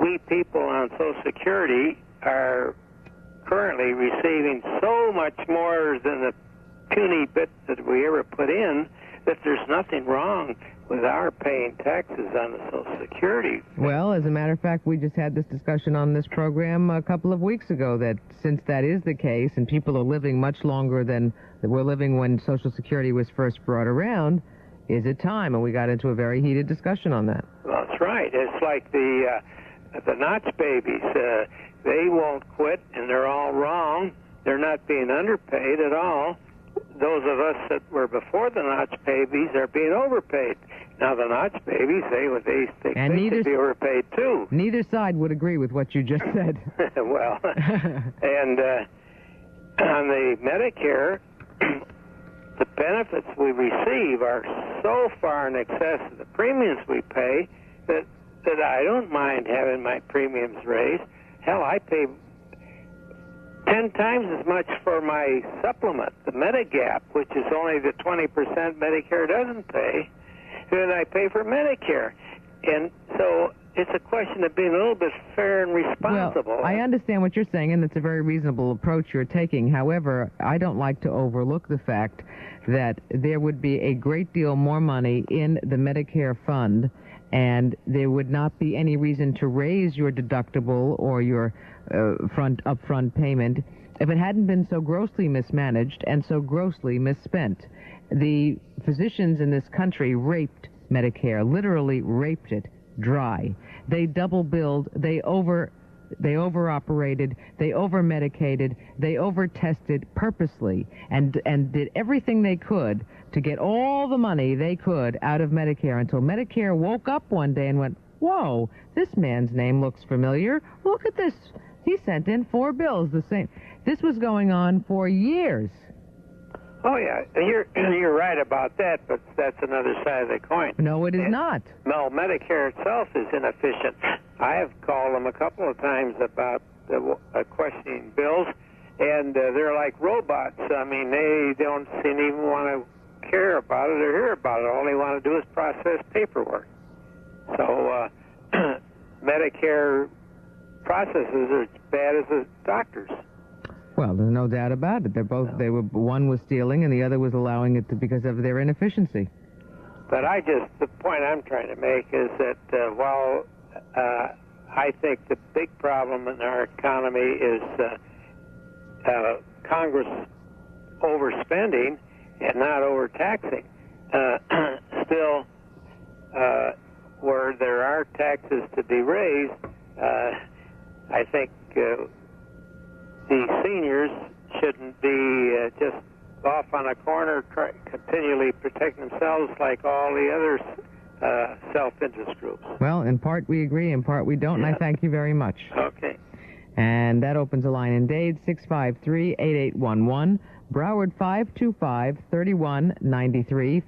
we people on Social Security are currently receiving so much more than the puny bit that we ever put in that there's nothing wrong with our paying taxes on the Social Security. Well, as a matter of fact, we just had this discussion on this program a couple of weeks ago that since that is the case and people are living much longer than we're living when Social Security was first brought around, is it time? And we got into a very heated discussion on that. Well, that's right. It's like the Notch babies. They won't quit, and they're all wrong. They're not being underpaid at all. Those of us that were before the Notch babies are being overpaid. Now the Notch babies, they think they should be overpaid too. Neither side would agree with what you just said. Well, and on the Medicare, the benefits we receive are so far in excess of the premiums we pay that I don't mind having my premiums raised. Hell, I pay 10 times as much for my supplement, the Medigap, which is only the 20% Medicare doesn't pay, than I pay for Medicare. And so it's a question of being a little bit fair and responsible. Well, I understand what you're saying, and it's a very reasonable approach you're taking. However, I don't like to overlook the fact that there would be a great deal more money in the Medicare fund, and there would not be any reason to raise your deductible or your upfront payment if it hadn't been so grossly mismanaged and so grossly misspent. The physicians in this country raped Medicare, literally raped it dry. They double billed, they over-operated, they over-medicated, they over-tested purposely, and did everything they could to get all the money they could out of Medicare until Medicare woke up one day and went, whoa, this man's name looks familiar. Look at this. He sent in 4 bills the same. This was going on for years. Oh, yeah, you're right about that, but that's another side of the coin. No, it is not. No, Medicare itself is inefficient. I have called them a couple of times about questioning bills, and they're like robots. I mean, they don't seem to even want to care about it or hear about it. All they want to do is process paperwork. So Medicare processes are as bad as the doctors. Well, there's no doubt about it. One was stealing and the other was allowing it to because of their inefficiency. But the point I'm trying to make is that while I think the big problem in our economy is Congress overspending and not overtaxing, still, where there are taxes to be raised, I think the seniors shouldn't be just off on a corner continually protecting themselves like all the other self-interest groups. Well, in part we agree, in part we don't, and I thank you very much. Okay. And that opens a line in Dade, 653-8811, Broward 525-3193,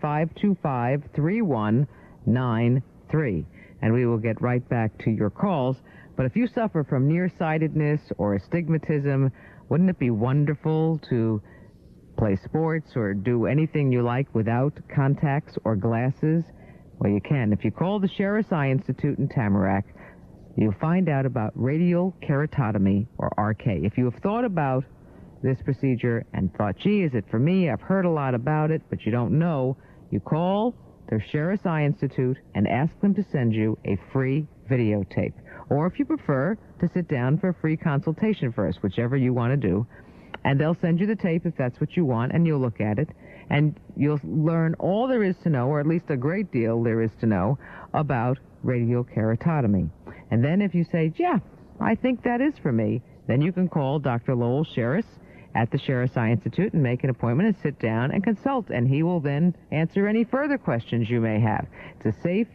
525-3193. And we will get right back to your calls. But if you suffer from nearsightedness or astigmatism, wouldn't it be wonderful to play sports or do anything you like without contacts or glasses? Well, you can. If you call the Sheriff's Eye Institute in Tamarack, you'll find out about radial keratotomy, or RK. If you have thought about this procedure and thought, gee, is it for me? I've heard a lot about it, but you don't know. You call the Sheriff's Eye Institute and ask them to send you a free videotape. Or if you prefer, to sit down for a free consultation first, whichever you want to do. And they'll send you the tape if that's what you want, and you'll look at it. And you'll learn all there is to know, or at least a great deal there is to know, about radial keratotomy. And then if you say, yeah, I think that is for me, then you can call Dr. Lowell Sherris at the Sheriff's Eye Institute and make an appointment and sit down and consult. And he will then answer any further questions you may have. It's a safe,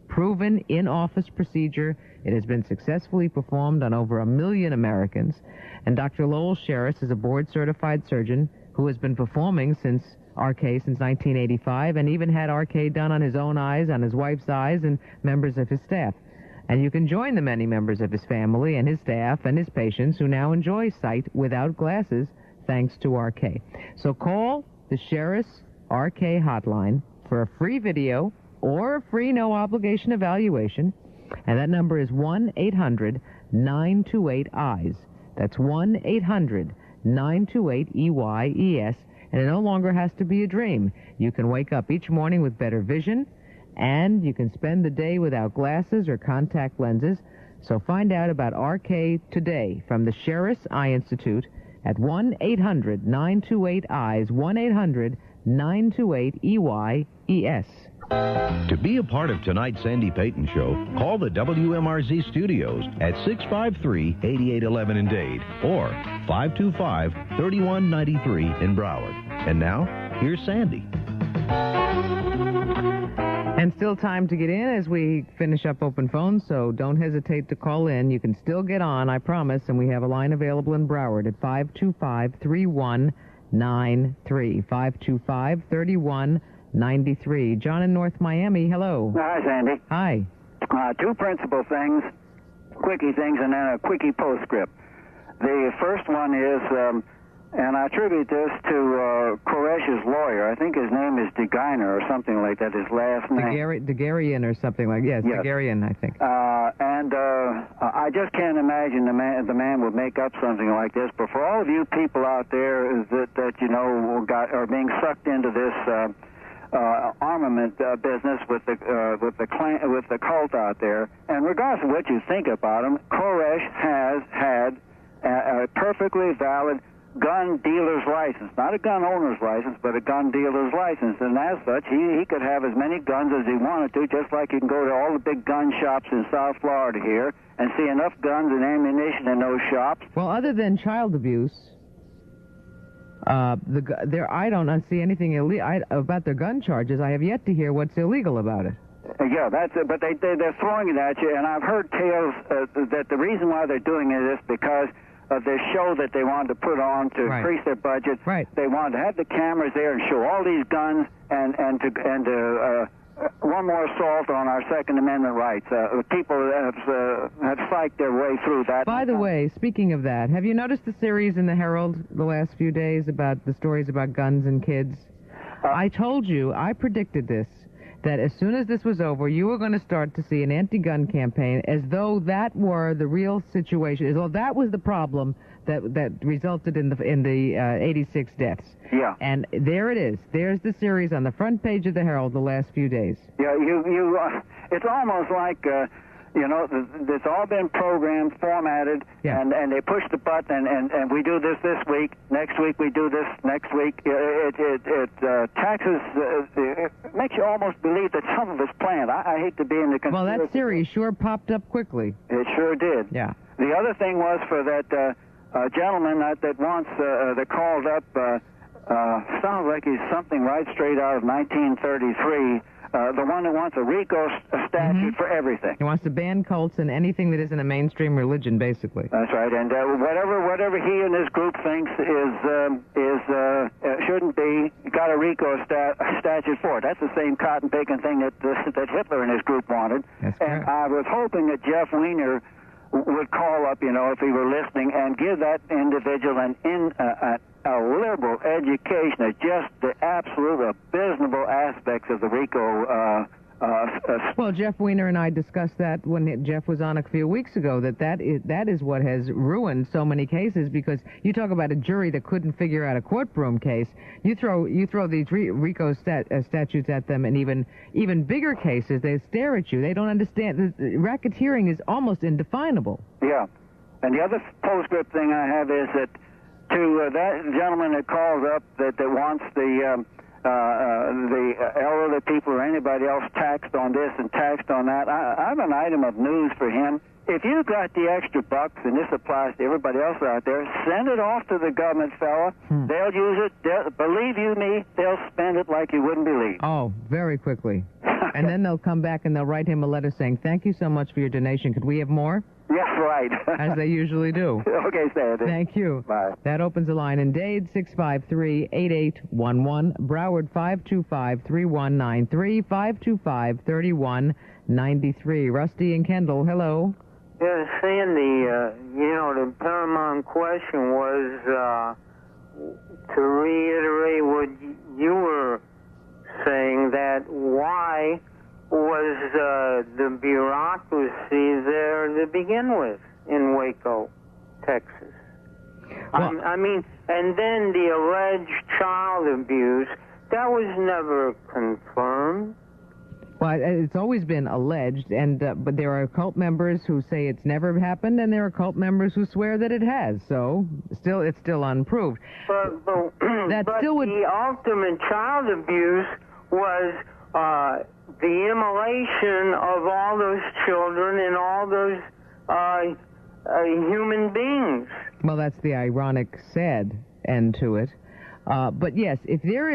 proven, in-office procedure. It has been successfully performed on over 1 million Americans. And Dr. Lowell Sherris is a board-certified surgeon who has been performing RK since 1985 and even had RK done on his own eyes, on his wife's eyes, and members of his staff. And you can join the many members of his family and his staff and his patients who now enjoy sight without glasses thanks to RK. So call the Sheriff's RK hotline for a free video or a free no-obligation evaluation. And that number is 1-800-928-EYES. That's 1-800-928-EYES. And it no longer has to be a dream. You can wake up each morning with better vision, and you can spend the day without glasses or contact lenses. So find out about RK today from the Sheriff's Eye Institute at 1-800-928-EYES, 1-800-928-EYES. To be a part of tonight's Sandy Payton Show, call the WMRZ studios at 653-8811 in Dade or 525-3193 in Broward. And now, here's Sandy. And still time to get in as we finish up open phones, so don't hesitate to call in. You can still get on, I promise, and we have a line available in Broward at 525-3193, 525-3193. John in North Miami, hello. Hi, Sandy. Hi. Two principal things, quickie things, and then a quickie postscript. The first one is, and I attribute this to Koresh's lawyer. I think his name is DeGeiner or something like that, his last name. DeGarian or something like, yes. DeGarian, I think. I just can't imagine the man would make up something like this. But for all of you people out there that you know are being sucked into this armament business with the cult out there, and regardless of what you think about him, Koresh has had a perfectly valid gun dealer's license, not a gun owner's license, but a gun dealer's license, and as such, he could have as many guns as he wanted to, just like you can go to all the big gun shops in South Florida here and see enough guns and ammunition in those shops. Well, other than child abuse, I don't see anything illegal about their gun charges. I have yet to hear what's illegal about it. Yeah, that's it. But they're throwing it at you, and I've heard tales that the reason why they're doing it is because of this show that they wanted to put on to increase their budget. Right. They wanted to have the cameras there and show all these guns and one more assault on our Second Amendment rights. People have psyched their way through that. By the way, speaking of that, have you noticed the series in the Herald the last few days about the stories about guns and kids? I told you, I predicted this, that as soon as this was over, you were going to start to see an anti-gun campaign as though that were the real situation, as though that was the problem that resulted in the 86 deaths. Yeah. And there it is. There's the series on the front page of the Herald the last few days. Yeah, it's almost like, it's all been programmed, formatted, and they push the button, and we do this week, next week we do this next week. It makes you almost believe that some of it's planned. I hate to be in the conspiracy. Well, that series sure popped up quickly. It sure did. Yeah. The other thing was for that gentleman that wants, that called up, sounds like he's something right straight out of 1933, the one that wants a RICO statute for everything. He wants to ban cults and anything that isn't a mainstream religion, basically. That's right, and whatever he and his group thinks shouldn't be, got a RICO statute for it. That's the same cotton-picking thing that Hitler and his group wanted. That's and correct. I was hoping that Jeff Weiner would call up, if he were listening, and give that individual a liberal education of just the absolute abysmal aspects of the RICO. Well, Jeff Weiner and I discussed that when Jeff was on a few weeks ago, that is what has ruined so many cases, because you talk about a jury that couldn't figure out a court broom case. You throw these RICO statutes at them, and even bigger cases, they stare at you. They don't understand. Racketeering is almost indefinable. Yeah. And the other postscript thing I have is that to that gentleman that calls up that wants the elderly people or anybody else taxed on this and taxed on that, I have an item of news for him. If you got the extra bucks, and this applies to everybody else out there, send it off to the government, fella. They'll use it. Believe you me, they'll spend it like you wouldn't believe. Oh, very quickly. And then they'll come back and they'll write him a letter saying, "Thank you so much for your donation. Could we have more?" Yes, right. As they usually do. Okay, Sandy. Thank you. Bye. That opens the line in Dade, 653-8811. Broward, 525-3193, 525-3193. Rusty and Kendall, hello. Yeah, Sandy, the paramount question was to reiterate what you were saying that why was the bureaucracy there to begin with in Waco, Texas? Well, I mean, and then the alleged child abuse, that was never confirmed. Well, it's always been alleged, and but there are cult members who say it's never happened, and there are cult members who swear that it has. So, it's still unproved. But that but still would... the ultimate child abuse was the immolation of all those children and all those human beings. Well, that's the ironic, sad end to it. But yes, if there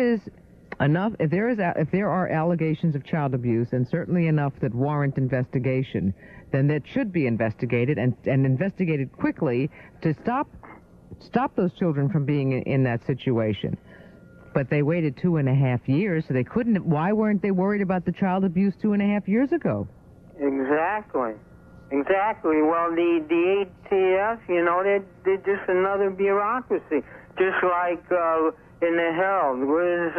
are allegations of child abuse, and certainly enough that warrant investigation, then that should be investigated and investigated quickly to stop those children from being in that situation. But they waited 2.5 years, so they couldn't. Why weren't they worried about the child abuse 2.5 years ago? Exactly. Well, the ATF, you know, they're just another bureaucracy. Just like in the Herald, Liz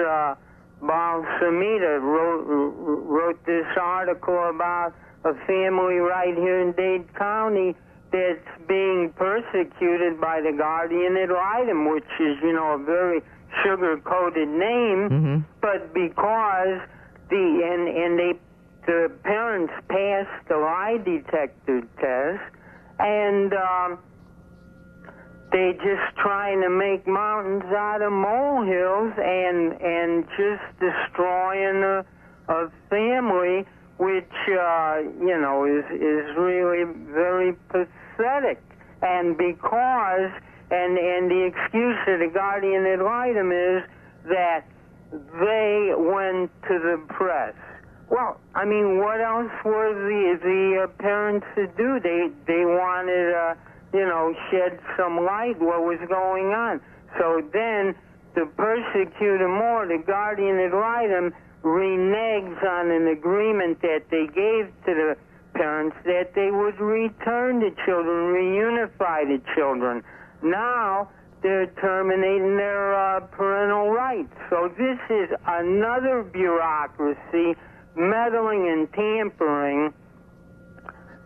Balsamita wrote this article about a family right here in Dade County that's being persecuted by the guardian ad litem, which is, you know, a very sugar-coated name, but because the parents passed the lie detector test, and they just trying to make mountains out of molehills and just destroying a family, which you know is really very pathetic. And because and the excuse of the guardian ad litem is that they went to the press. Well, I mean, what else were the parents to do? They wanted you know, shed some light what was going on. So then, to persecute them more, the guardian ad litem reneges on an agreement that they gave to the parents that they would return the children, reunify the children. Now, they're terminating their parental rights. So this is another bureaucracy meddling and tampering,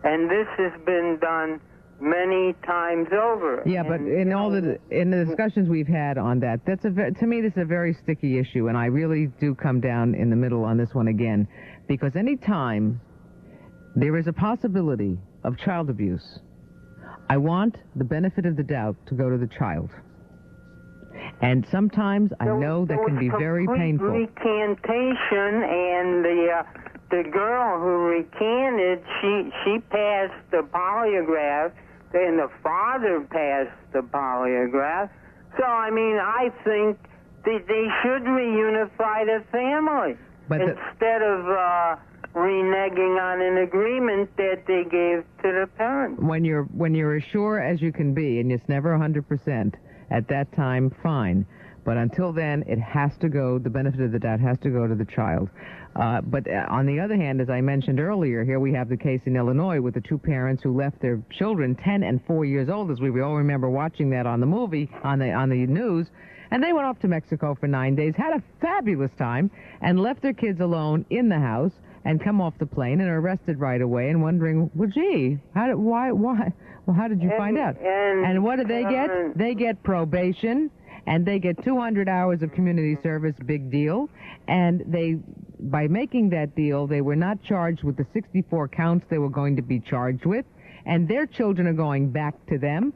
and this has been done many times over. Yeah, but in the discussions we've had on that, to me this is a very sticky issue, and I really do come down in the middle on this one again, because any time there is a possibility of child abuse, I want the benefit of the doubt to go to the child. And sometimes I know that can be very painful. Recantation, and the girl who recanted, she passed the polygraph, and the father passed the polygraph. So, I mean, I think they should reunify the family instead of reneging on an agreement that they gave to the parents. When you're as sure as you can be, and it's never 100%, at that time, fine. But until then, it has to go, the benefit of the doubt has to go to the child. But on the other hand, as I mentioned earlier, here we have the case in Illinois with the two parents who left their children 10 and 4 years old, as we all remember watching that on the movie, on the news. And they went off to Mexico for 9 days, had a fabulous time, and left their kids alone in the house, and come off the plane and are arrested right away, and wondering, well, gee, why? Well, how did you find out? And what do they get? They get probation, and they get 200 hours of community service, big deal. And by making that deal, they were not charged with the 64 counts they were going to be charged with, and their children are going back to them.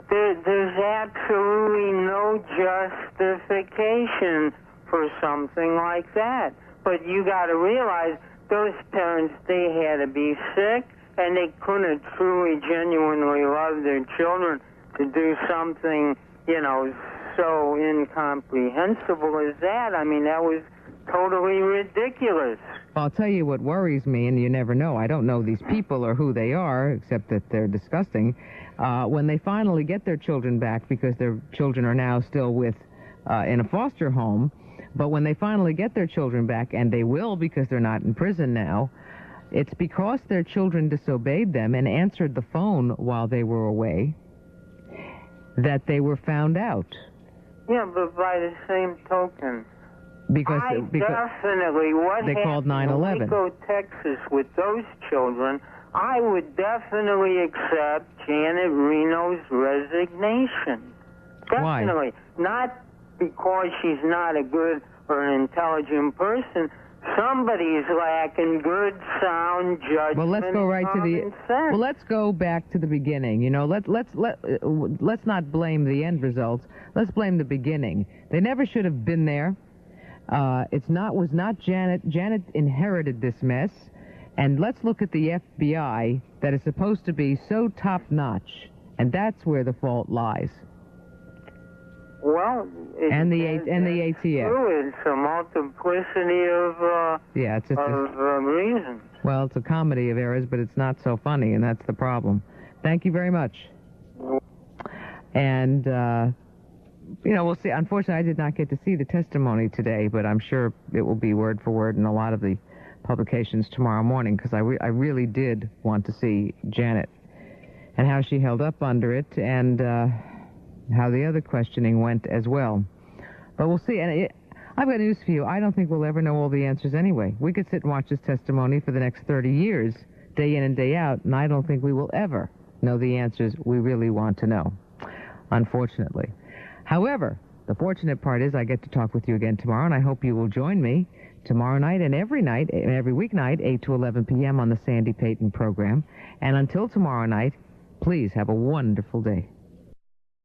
There's absolutely no justification for something like that. But you got to realize those parents, they had to be sick, and they couldn't truly, genuinely love their children to do something, you know, so incomprehensible as that. I mean, that was totally ridiculous. I'll tell you what worries me, and you never know. I don't know these people or who they are, except that they're disgusting. When they finally get their children back, because their children are now still in a foster home, but when they finally get their children back, and they will because they're not in prison now, it's because their children disobeyed them and answered the phone while they were away that they were found out. Yeah, but by the same token, Because definitely, what they called 9/11. in Waco, Texas, with those children, I would definitely accept Janet Reno's resignation. Definitely. Why? Not because she's not a good or an intelligent person. Somebody's lacking good, sound judgment. Well, let's go right to the. Sense. Well, let's go back to the beginning. You know, let's not blame the end results. Let's blame the beginning. They never should have been there. Was not Janet. Janet inherited this mess, and let's look at the FBI that is supposed to be so top-notch, and that's where the fault lies. Well, and the ATF. True, it's a multiplicity of reasons. Well, it's a comedy of errors, but it's not so funny, and that's the problem. Thank you very much. And we'll see. Unfortunately, I did not get to see the testimony today, but I'm sure it will be word for word in a lot of the publications tomorrow morning, because I really did want to see Janet and how she held up under it, and how the other questioning went as well. But we'll see. And I've got news for you. I don't think we'll ever know all the answers anyway. We could sit and watch this testimony for the next 30 years, day in and day out, and I don't think we will ever know the answers we really want to know, unfortunately. However, the fortunate part is I get to talk with you again tomorrow, and I hope you will join me tomorrow night and every weeknight, 8 to 11 p.m. on the Sandy Payton program. And until tomorrow night, please have a wonderful day.